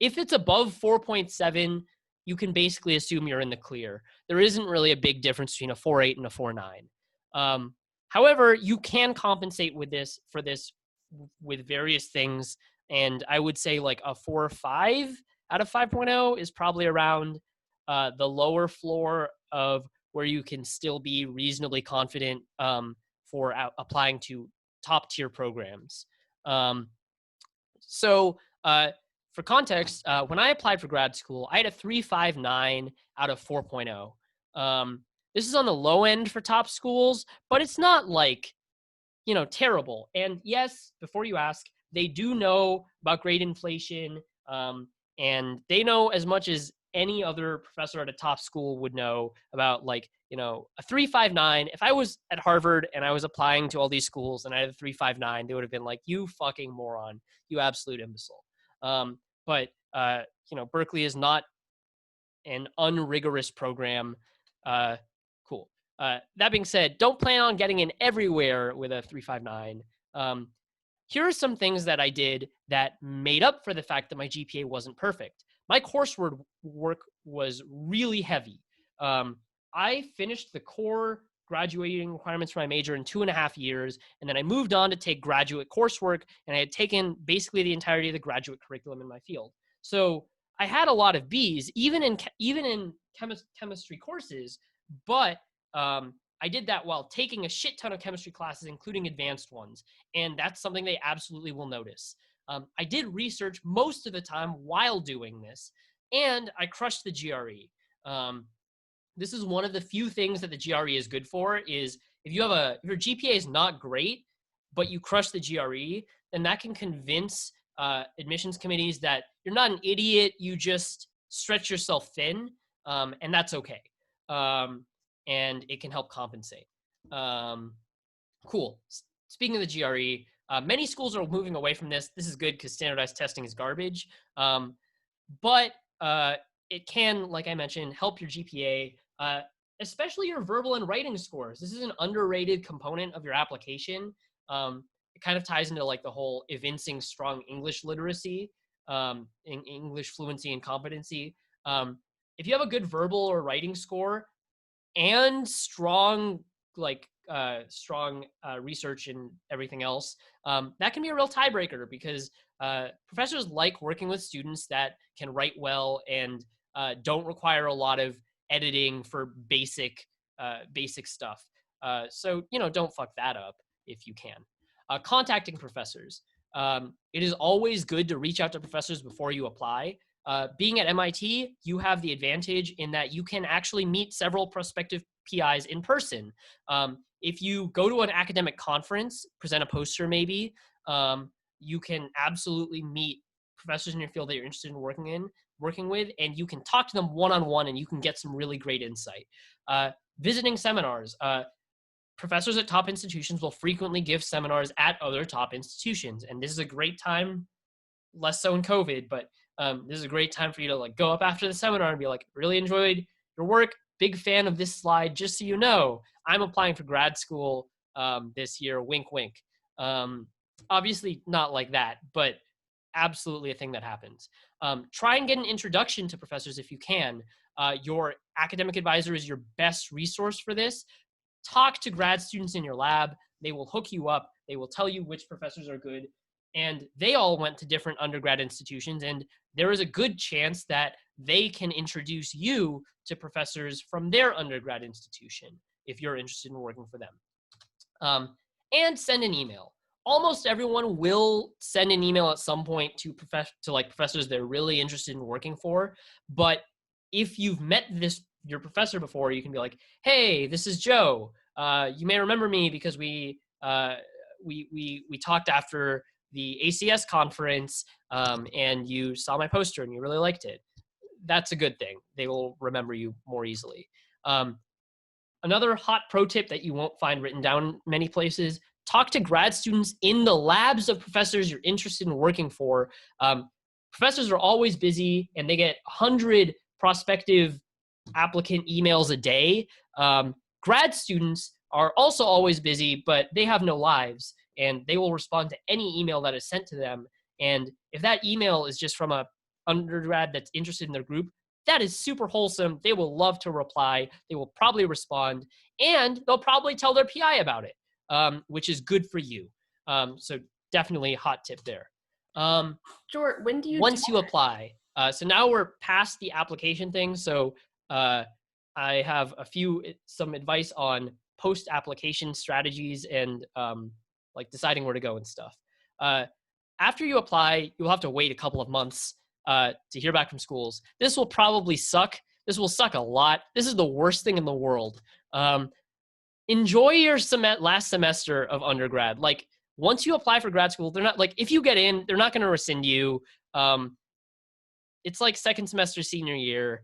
if it's above 4.7, you can basically assume you're in the clear. There isn't really a big difference between a 4.8 and a 4.9. However, you can compensate with this with various things. And I would say like a 4.5 out of 5.0 is probably around the lower floor of where you can still be reasonably confident for applying to top tier programs. So for context, when I applied for grad school, I had a 3.59 out of 4.0. This is on the low end for top schools, but it's not like, terrible. And yes, before you ask, they do know about grade inflation, and they know as much as any other professor at a top school would know about, like, a 3.59. If I was at Harvard and I was applying to all these schools and I had a 3.59, they would have been like, you fucking moron, you absolute imbecile. But Berkeley is not an unrigorous program. Cool. That being said, don't plan on getting in everywhere with a 3.59. Here are some things that I did that made up for the fact that my GPA wasn't perfect. My coursework was really heavy. I finished the core graduating requirements for my major in 2.5 years, and then I moved on to take graduate coursework, and I had taken basically the entirety of the graduate curriculum in my field. So I had a lot of B's, even in chemistry courses, but I did that while taking a shit ton of chemistry classes, including advanced ones, and that's something they absolutely will notice. I did research most of the time while doing this, and I crushed the GRE. This is one of the few things that the GRE is good for, is if your GPA is not great, but you crush the GRE, then that can convince admissions committees that you're not an idiot, you just stretch yourself thin, and that's okay. And it can help compensate. Cool. Speaking of the GRE, many schools are moving away from this. This is good because standardized testing is garbage. But it can, like I mentioned, help your GPA, especially your verbal and writing scores. This is an underrated component of your application. It it kind of ties into like the whole evincing strong English literacy, in English fluency and competency. If you have a good verbal or writing score and strong research and everything else, that can be a real tiebreaker, because professors like working with students that can write well and don't require a lot of editing for basic stuff. So don't fuck that up if you can. Contacting professors. It is always good to reach out to professors before you apply. Being at MIT, you have the advantage in that you can actually meet several prospective PIs in person. If you go to an academic conference, present a poster maybe, you can absolutely meet professors in your field that you're interested in working with, and you can talk to them one-on-one, and you can get some really great insight. Visiting seminars. Professors at top institutions will frequently give seminars at other top institutions, and this is a great time, less so in COVID, but this is a great time for you to like go up after the seminar and be like, really enjoyed your work, big fan of this slide, just so you know, I'm applying for grad school this year, wink, wink. Obviously not like that, but absolutely a thing that happens. Try and get an introduction to professors if you can. Your academic advisor is your best resource for this. Talk to grad students in your lab. They will hook you up. They will tell you which professors are good. And they all went to different undergrad institutions, and there is a good chance that they can introduce you to professors from their undergrad institution if you're interested in working for them. And send an email. Almost everyone will send an email at some point to professors they're really interested in working for. But if you've met your professor before, you can be like, hey, this is Joe. You may remember me because we talked after the ACS conference, and you saw my poster and you really liked it. That's a good thing. They will remember you more easily. Another hot pro tip that you won't find written down many places: talk to grad students in the labs of professors you're interested in working for. Professors are always busy, and they get 100 prospective applicant emails a day. Grad students are also always busy, but they have no lives, and they will respond to any email that is sent to them. And if that email is just from a undergrad that's interested in their group, that is super wholesome. They will love to reply. They will probably respond, and they'll probably tell their PI about it, which is good for you. So definitely a hot tip there.
George, when do you
once you apply? So now we're past the application thing. So I have some advice on post-application strategies and like deciding where to go and stuff. After you apply, you'll have to wait a couple of months to hear back from schools. This will probably suck. This will suck a lot. This is the worst thing in the world. Enjoy your last semester of undergrad. Like, once you apply for grad school, they're not like, if you get in, they're not going to rescind you. It's like second semester senior year.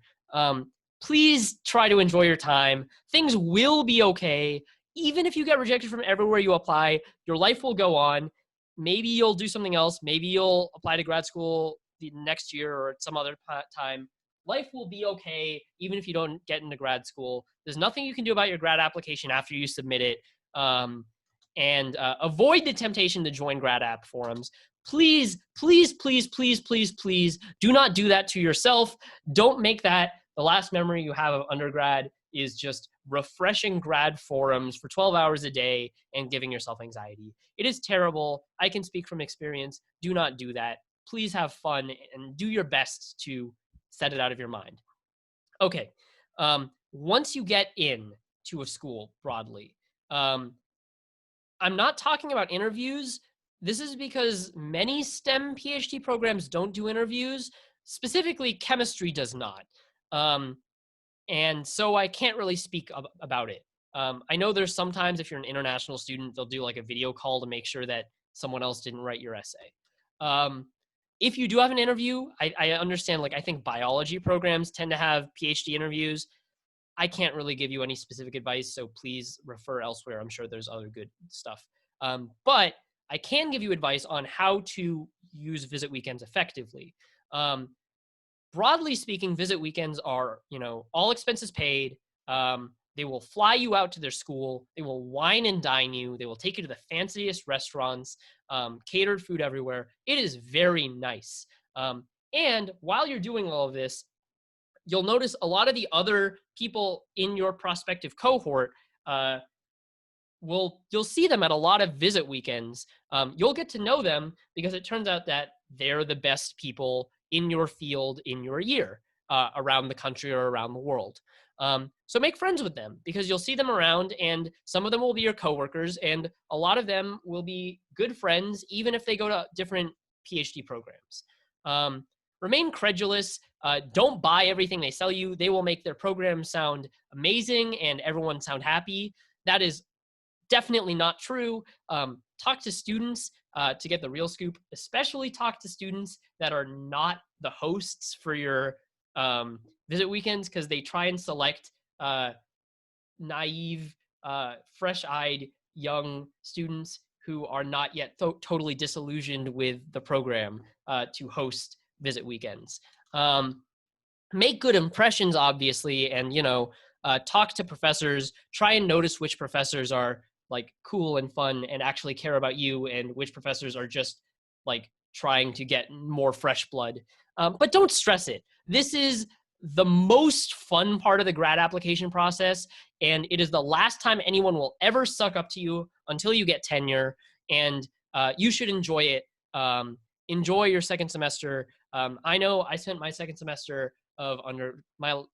Please try to enjoy your time. Things will be okay. Even if you get rejected from everywhere you apply, your life will go on. Maybe you'll do something else. Maybe you'll apply to grad school the next year or at some other time. Life will be okay, even if you don't get into grad school. There's nothing you can do about your grad application after you submit it. And avoid the temptation to join grad app forums. Please, please, please, please, please, please do not do that to yourself. Don't make that the last memory you have of undergrad is just refreshing grad forums for 12 hours a day and giving yourself anxiety. It is terrible. I can speak from experience. Do not do that. Please have fun and do your best to set it out of your mind. Okay. Once you get in to a school broadly, I'm not talking about interviews. This is because many STEM PhD programs don't do interviews. Specifically, chemistry does not. And so I can't really speak about it. I know there's sometimes, if you're an international student, they'll do like a video call to make sure that someone else didn't write your essay. If you do have an interview, I understand, like, I think biology programs tend to have PhD interviews. I can't really give you any specific advice, so please refer elsewhere. I'm sure there's other good stuff. But I can give you advice on how to use visit weekends effectively. Broadly speaking, visit weekends are, all expenses paid. They will fly you out to their school. They will wine and dine you. They will take you to the fanciest restaurants, catered food everywhere. It is very nice. And while you're doing all of this, you'll notice a lot of the other people in your prospective cohort uh, you'll see them at a lot of visit weekends. You'll get to know them because it turns out that they're the best people in your field in your year, around the country or around the world. So make friends with them because you'll see them around, and some of them will be your coworkers, and a lot of them will be good friends even if they go to different PhD programs. Remain credulous. Don't buy everything they sell you. They will make their program sound amazing and everyone sound happy. That is definitely not true. Talk to students to get the real scoop, especially talk to students that are not the hosts for your visit weekends, because they try and select naive, fresh-eyed young students who are not yet totally disillusioned with the program to host visit weekends. Make good impressions, obviously, and talk to professors. Try and notice which professors are like cool and fun and actually care about you, and which professors are just like trying to get more fresh blood. But don't stress it. This is the most fun part of the grad application process, and it is the last time anyone will ever suck up to you until you get tenure, and you should enjoy it. Enjoy your second semester. I know I spent my second semester of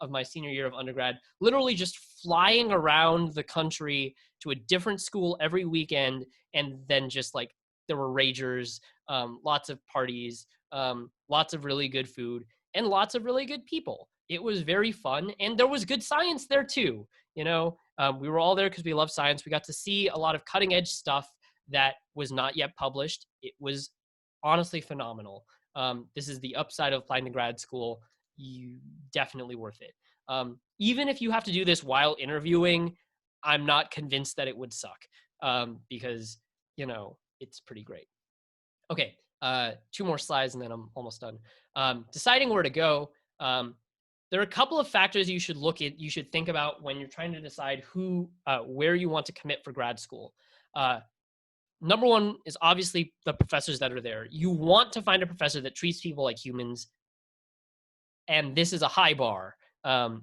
my senior year of undergrad literally just flying around the country to a different school every weekend, and then just like there were ragers, lots of parties, lots of really good food, and lots of really good people. It was very fun, and there was good science there too. We were all there because we love science. We got to see a lot of cutting edge stuff that was not yet published. It was honestly phenomenal. This is the upside of applying to grad school. You definitely worth it. Even if you have to do this while interviewing, I'm not convinced that it would suck, because it's pretty great. Okay, 2 more slides and then I'm almost done. Deciding where to go. There are a couple of factors you should think about when you're trying to decide where you want to commit for grad school. Number one is obviously the professors that are there. You want to find a professor that treats people like humans, and this is a high bar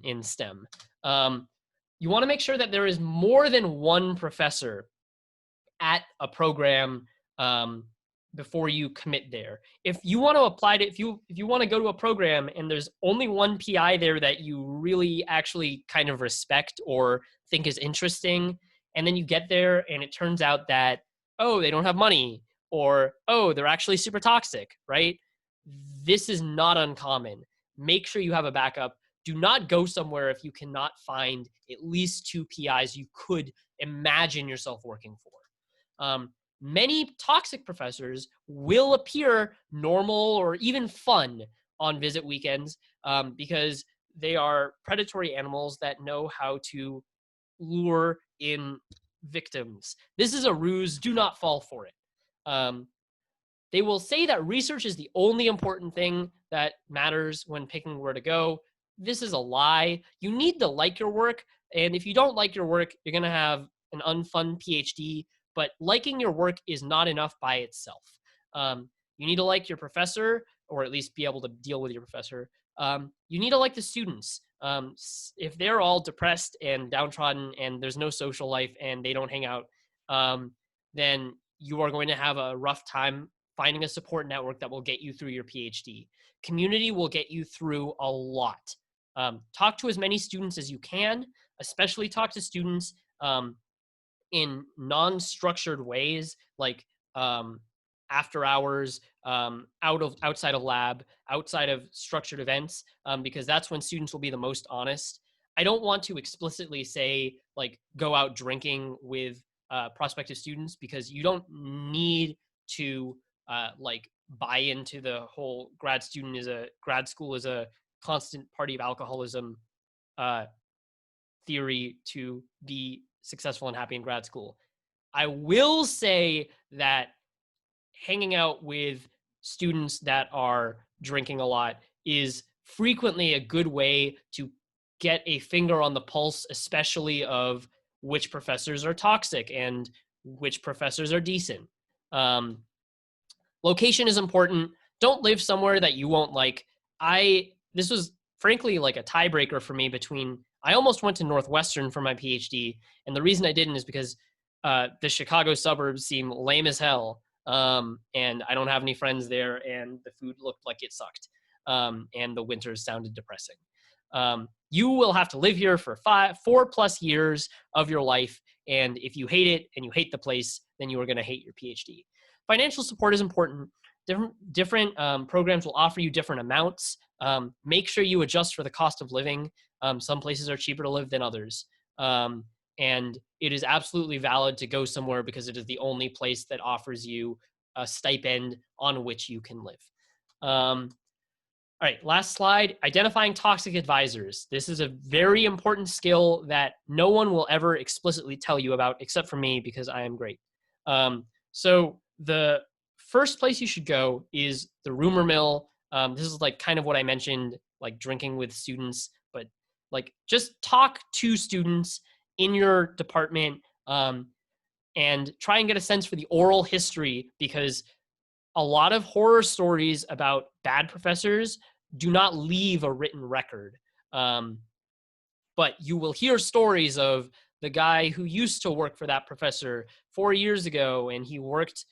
in STEM. You want to make sure that there is more than one professor at a program before you commit there. If you want to apply to, if you want to go to a program and there's only one PI there that you really actually kind of respect or think is interesting, and then you get there and it turns out that, oh, they don't have money, or, oh, they're actually super toxic, right? This is not uncommon. Make sure you have a backup. Do not go somewhere if you cannot find at least 2 PIs you could imagine yourself working for. Many toxic professors will appear normal or even fun on visit weekends, because they are predatory animals that know how to lure in victims. This is a ruse. Do not fall for it. They will say that research is the only important thing that matters when picking where to go. This is a lie. You need to like your work, and if you don't like your work, you're going to have an unfun PhD, but liking your work is not enough by itself. You need to like your professor, or at least be able to deal with your professor. You need to like the students. If they're all depressed and downtrodden and there's no social life and they don't hang out, then you are going to have a rough time finding a support network that will get you through your PhD. Community will get you through a lot. Talk to as many students as you can, especially talk to students in non-structured ways, like after hours, outside of lab, outside of structured events, because that's when students will be the most honest. I don't want to explicitly say like go out drinking with prospective students, because you don't need to like buy into the whole grad school is a constant party of alcoholism theory to be successful and happy in grad school. I will say that hanging out with students that are drinking a lot is frequently a good way to get a finger on the pulse, especially of which professors are toxic and which professors are decent. Location is important. Don't live somewhere that you won't like. This was frankly like a tiebreaker for me between, I almost went to Northwestern for my PhD. And the reason I didn't is because the Chicago suburbs seem lame as hell. And I don't have any friends there, and the food looked like it sucked. And the winters sounded depressing. You will have to live here for 4+ years of your life. And if you hate it and you hate the place, then you are going to hate your PhD. Financial support is important. Different programs will offer you different amounts. Make sure you adjust for the cost of living. Some places are cheaper to live than others. And it is absolutely valid to go somewhere because it is the only place that offers you a stipend on which you can live. All right, last slide, identifying toxic advisors. This is a very important skill that no one will ever explicitly tell you about except for me, because I am great. So the first place you should go is the rumor mill. This is like kind of what I mentioned, like drinking with students, but like just talk to students in your department, and try and get a sense for the oral history, because a lot of horror stories about bad professors do not leave a written record. But you will hear stories of the guy who used to work for that professor 4 years ago, and he was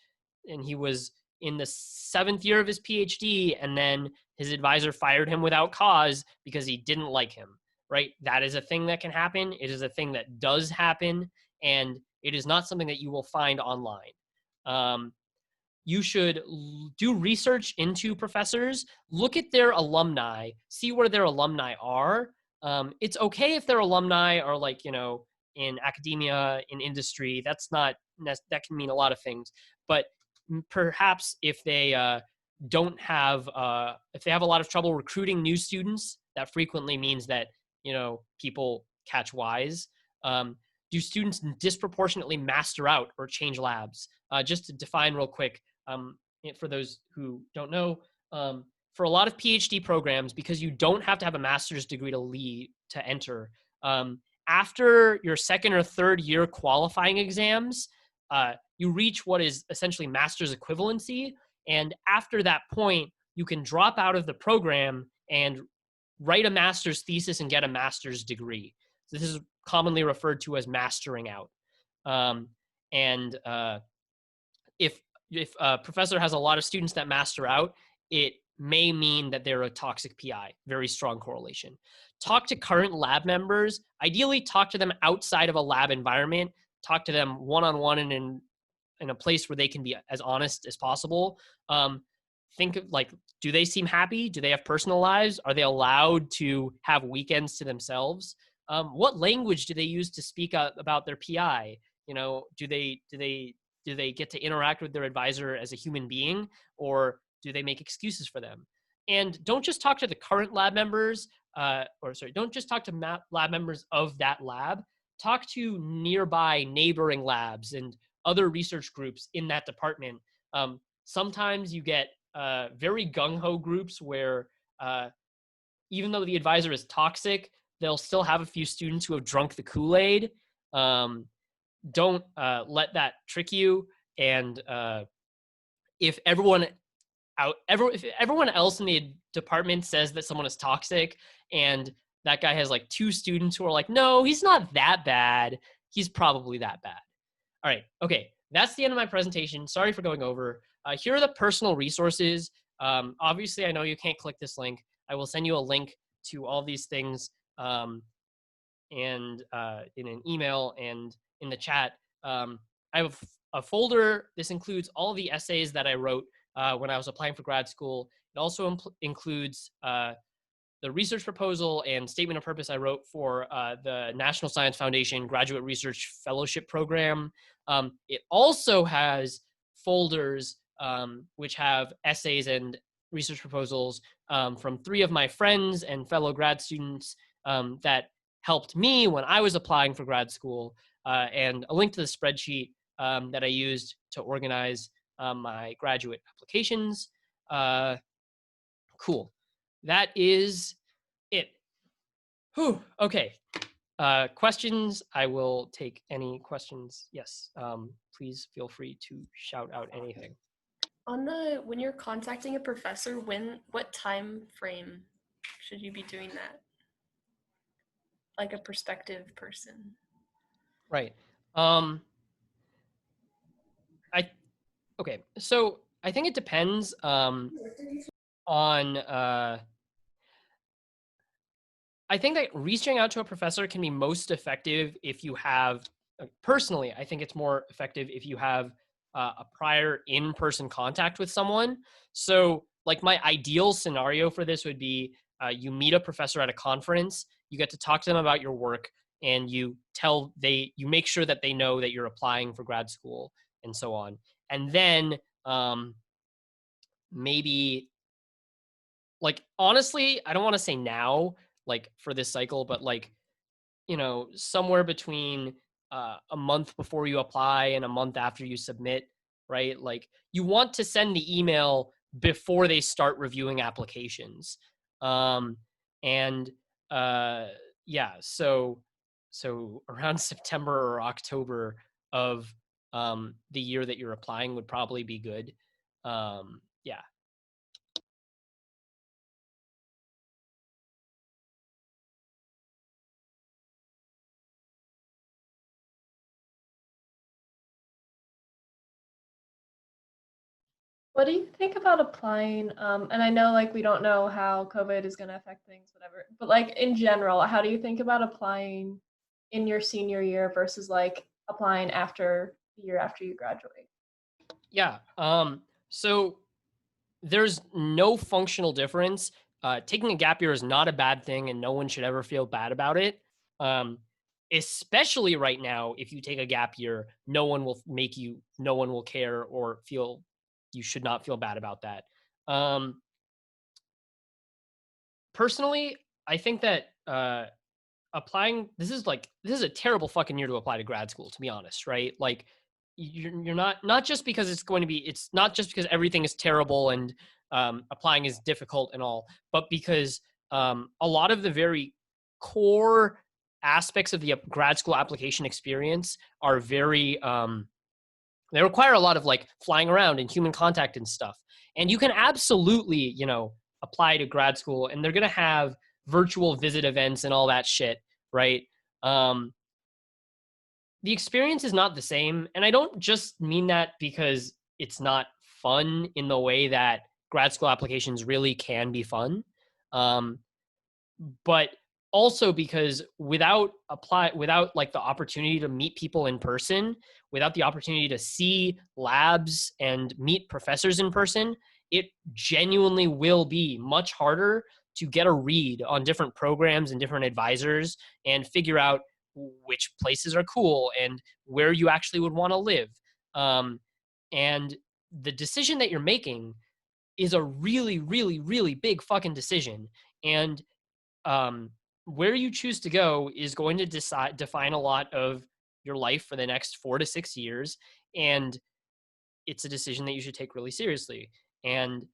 in the 7th year of his PhD, and then his advisor fired him without cause because he didn't like him, right? That is a thing that can happen. It is a thing that does happen, and it is not something that you will find online. You should do research into professors, look at their alumni, see where their alumni are. It's okay if their alumni are like, in academia, in industry. That can mean a lot of things. But perhaps if they don't have, if they have a lot of trouble recruiting new students, that frequently means that, people catch wise. Do students disproportionately master out or change labs? Just to define real quick, for those who don't know, for a lot of PhD programs, because you don't have to have a master's degree to enter, after your 2nd or 3rd year qualifying exams, you reach what is essentially master's equivalency. And after that point, you can drop out of the program and write a master's thesis and get a master's degree. So this is commonly referred to as mastering out. And if a professor has a lot of students that master out, it may mean that they're a toxic PI. Very strong correlation. Talk to current lab members. Ideally, talk to them outside of a lab environment. Talk to them one-on-one and in a place where they can be as honest as possible. Think of, like, do they seem happy? Do they have personal lives? Are they allowed to have weekends to themselves? What language do they use to speak about their PI? Do they get to interact with their advisor as a human being, or do they make excuses for them? And don't just talk to the current lab members, don't just talk to lab members of that lab. Talk to nearby neighboring labs and other research groups in that department. Sometimes you get very gung-ho groups where even though the advisor is toxic, they'll still have a few students who have drunk the Kool-Aid. Don't let that trick you. And if everyone else in the department says that someone is toxic, and that guy has like 2 students who are like, no, he's not that bad, he's probably that bad. All right, okay, that's the end of my presentation. Sorry for going over. Here are the personal resources. Obviously, I know you can't click this link. I will send you a link to all these things, and in an email and in the chat. I have a folder. This includes all the essays that I wrote when I was applying for grad school. It also includes the research proposal and statement of purpose I wrote for the National Science Foundation Graduate Research Fellowship Program. It also has folders which have essays and research proposals from 3 of my friends and fellow grad students that helped me when I was applying for grad school, and a link to the spreadsheet that I used to organize my graduate applications. Cool. That is it. Whew, okay. Questions. I will take any questions. Yes. Please feel free to shout out anything.
When you're contacting a professor, what time frame should you be doing that? Like a prospective person.
Right. I okay. So I think it depends on I think that reaching out to a professor can be most effective if you have, personally, I think it's more effective if you have a prior in person contact with someone. So, like, my ideal scenario for this would be you meet a professor at a conference, you get to talk to them about your work, and you make sure that they know that you're applying for grad school and so on. And then maybe, like, honestly, I don't want to say now, like, for this cycle, but like, somewhere between a month before you apply and a month after you submit, right? Like, you want to send the email before they start reviewing applications. And uh, yeah, so around September or October of the year that you're applying would probably be good. Yeah.
What do you think about applying? And I know like we don't know how COVID is going to affect things, whatever. But like in general, how do you think about applying in your senior year versus like applying after the year after you graduate?
Yeah. So there's no functional difference. Taking a gap year is not a bad thing, and no one should ever feel bad about it. Um, Especially right now, if you take a gap year, no one will care or feel you should not feel bad about that. Um, Personally, I think that applying this is a terrible fucking year to apply to grad school, to be honest, right? Like, you're not just because it's not just because everything is terrible and applying is difficult and all, but because a lot of the very core aspects of the grad school application experience are very they require a lot of like flying around and human contact and stuff. And you can absolutely, apply to grad school, and they're going to have virtual visit events and all that shit, right? Um, the experience is not the same. And I don't just mean that because it's not fun in the way that grad school applications really can be fun. Um, but also because without like the opportunity to meet people in person, without the opportunity to see labs and meet professors in person, it genuinely will be much harder to get a read on different programs and different advisors and figure out which places are cool and where you actually would want to live. And the decision that you're making is a really, really, really big fucking decision. And um, where you choose to go is going to define a lot of your life for the next 4 to 6 years, and it's a decision that you should take really seriously. And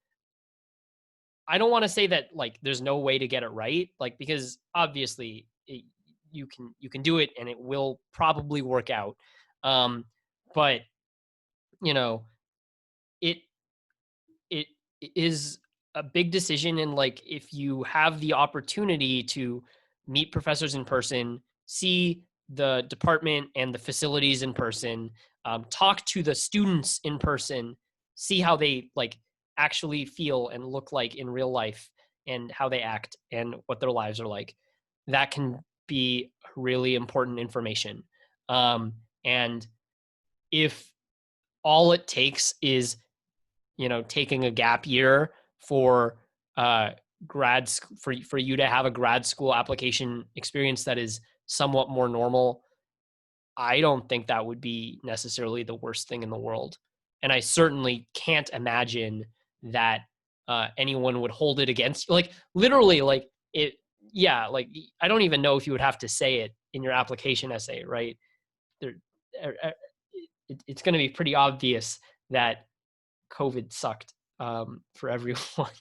I don't want to say that like there's no way to get it right, like, because obviously you can do it and it will probably work out. um, but you know it it is a big decision, and like, if you have the opportunity to meet professors in person, see the department and the facilities in person, talk to the students in person, see how they like actually feel and look like in real life, and how they act and what their lives are like, that can be really important information. And if all it takes is taking a gap year for uh for you to have a grad school application experience that is somewhat more normal, I don't think that would be necessarily the worst thing in the world. And I certainly can't imagine that anyone would hold it against you. Like, literally, like, it, yeah, like, I don't even know if you would have to say it in your application essay, right? There, it's going to be pretty obvious that COVID sucked for everyone,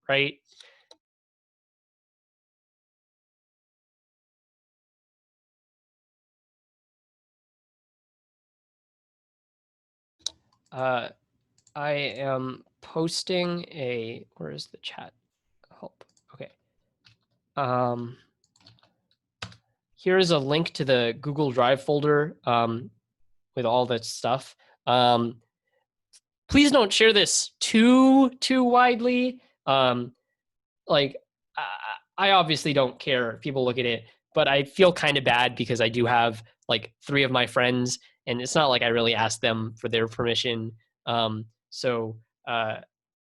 right? I am posting where is the chat? Help. Okay. Here is a link to the Google Drive folder with all that stuff. Please don't share this too widely. Like, I obviously don't care if people look at it, but I feel kind of bad because I do have like 3 of my friends, and it's not like I really asked them for their permission. So, I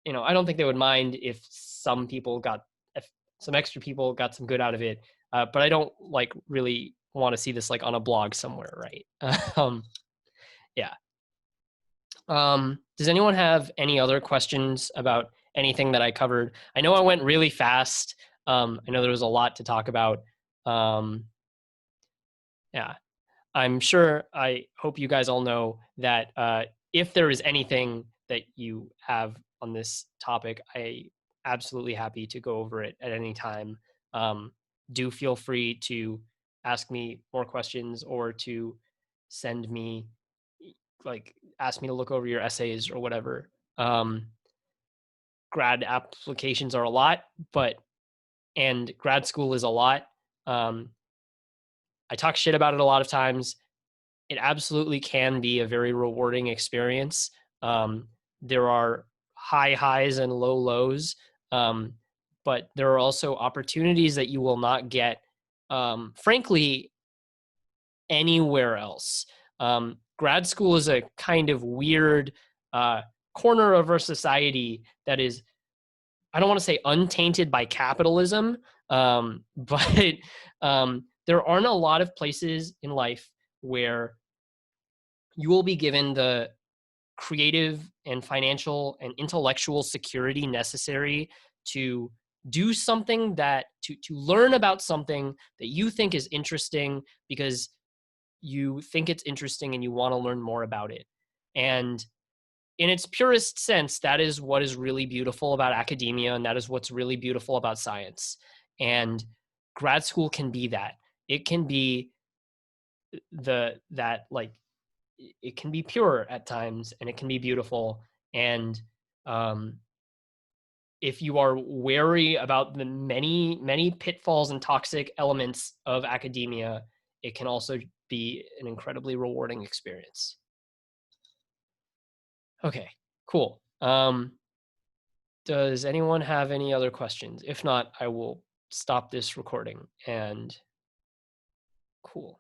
don't think they would mind if some extra people got some good out of it. But I don't like really want to see this like on a blog somewhere, right? Yeah. Does anyone have any other questions about anything that I covered? I know I went really fast. I know there was a lot to talk about. Yeah, I hope you guys all know that if there is anything that you have on this topic, I absolutely happy to go over it at any time. Do feel free to ask me more questions or to send me like ask me to look over your essays or whatever. Grad applications are a lot, and grad school is a lot. I talk shit about it a lot of times. It absolutely can be a very rewarding experience. There are high highs and low lows, but there are also opportunities that you will not get, frankly, anywhere else. Grad school is a kind of weird corner of our society that is, I don't want to say untainted by capitalism, but there aren't a lot of places in life where you will be given the creative and financial and intellectual security necessary to do something to learn about something that you think is interesting because you think it's interesting and you want to learn more about it. And in its purest sense, that is what is really beautiful about academia, and that is what's really beautiful about science. And grad school can be that. It can be it can be pure at times, and it can be beautiful. And if you are wary about the many pitfalls and toxic elements of academia, it can also be an incredibly rewarding experience. Okay, cool. Does anyone have any other questions? If not, I will stop this recording. And cool.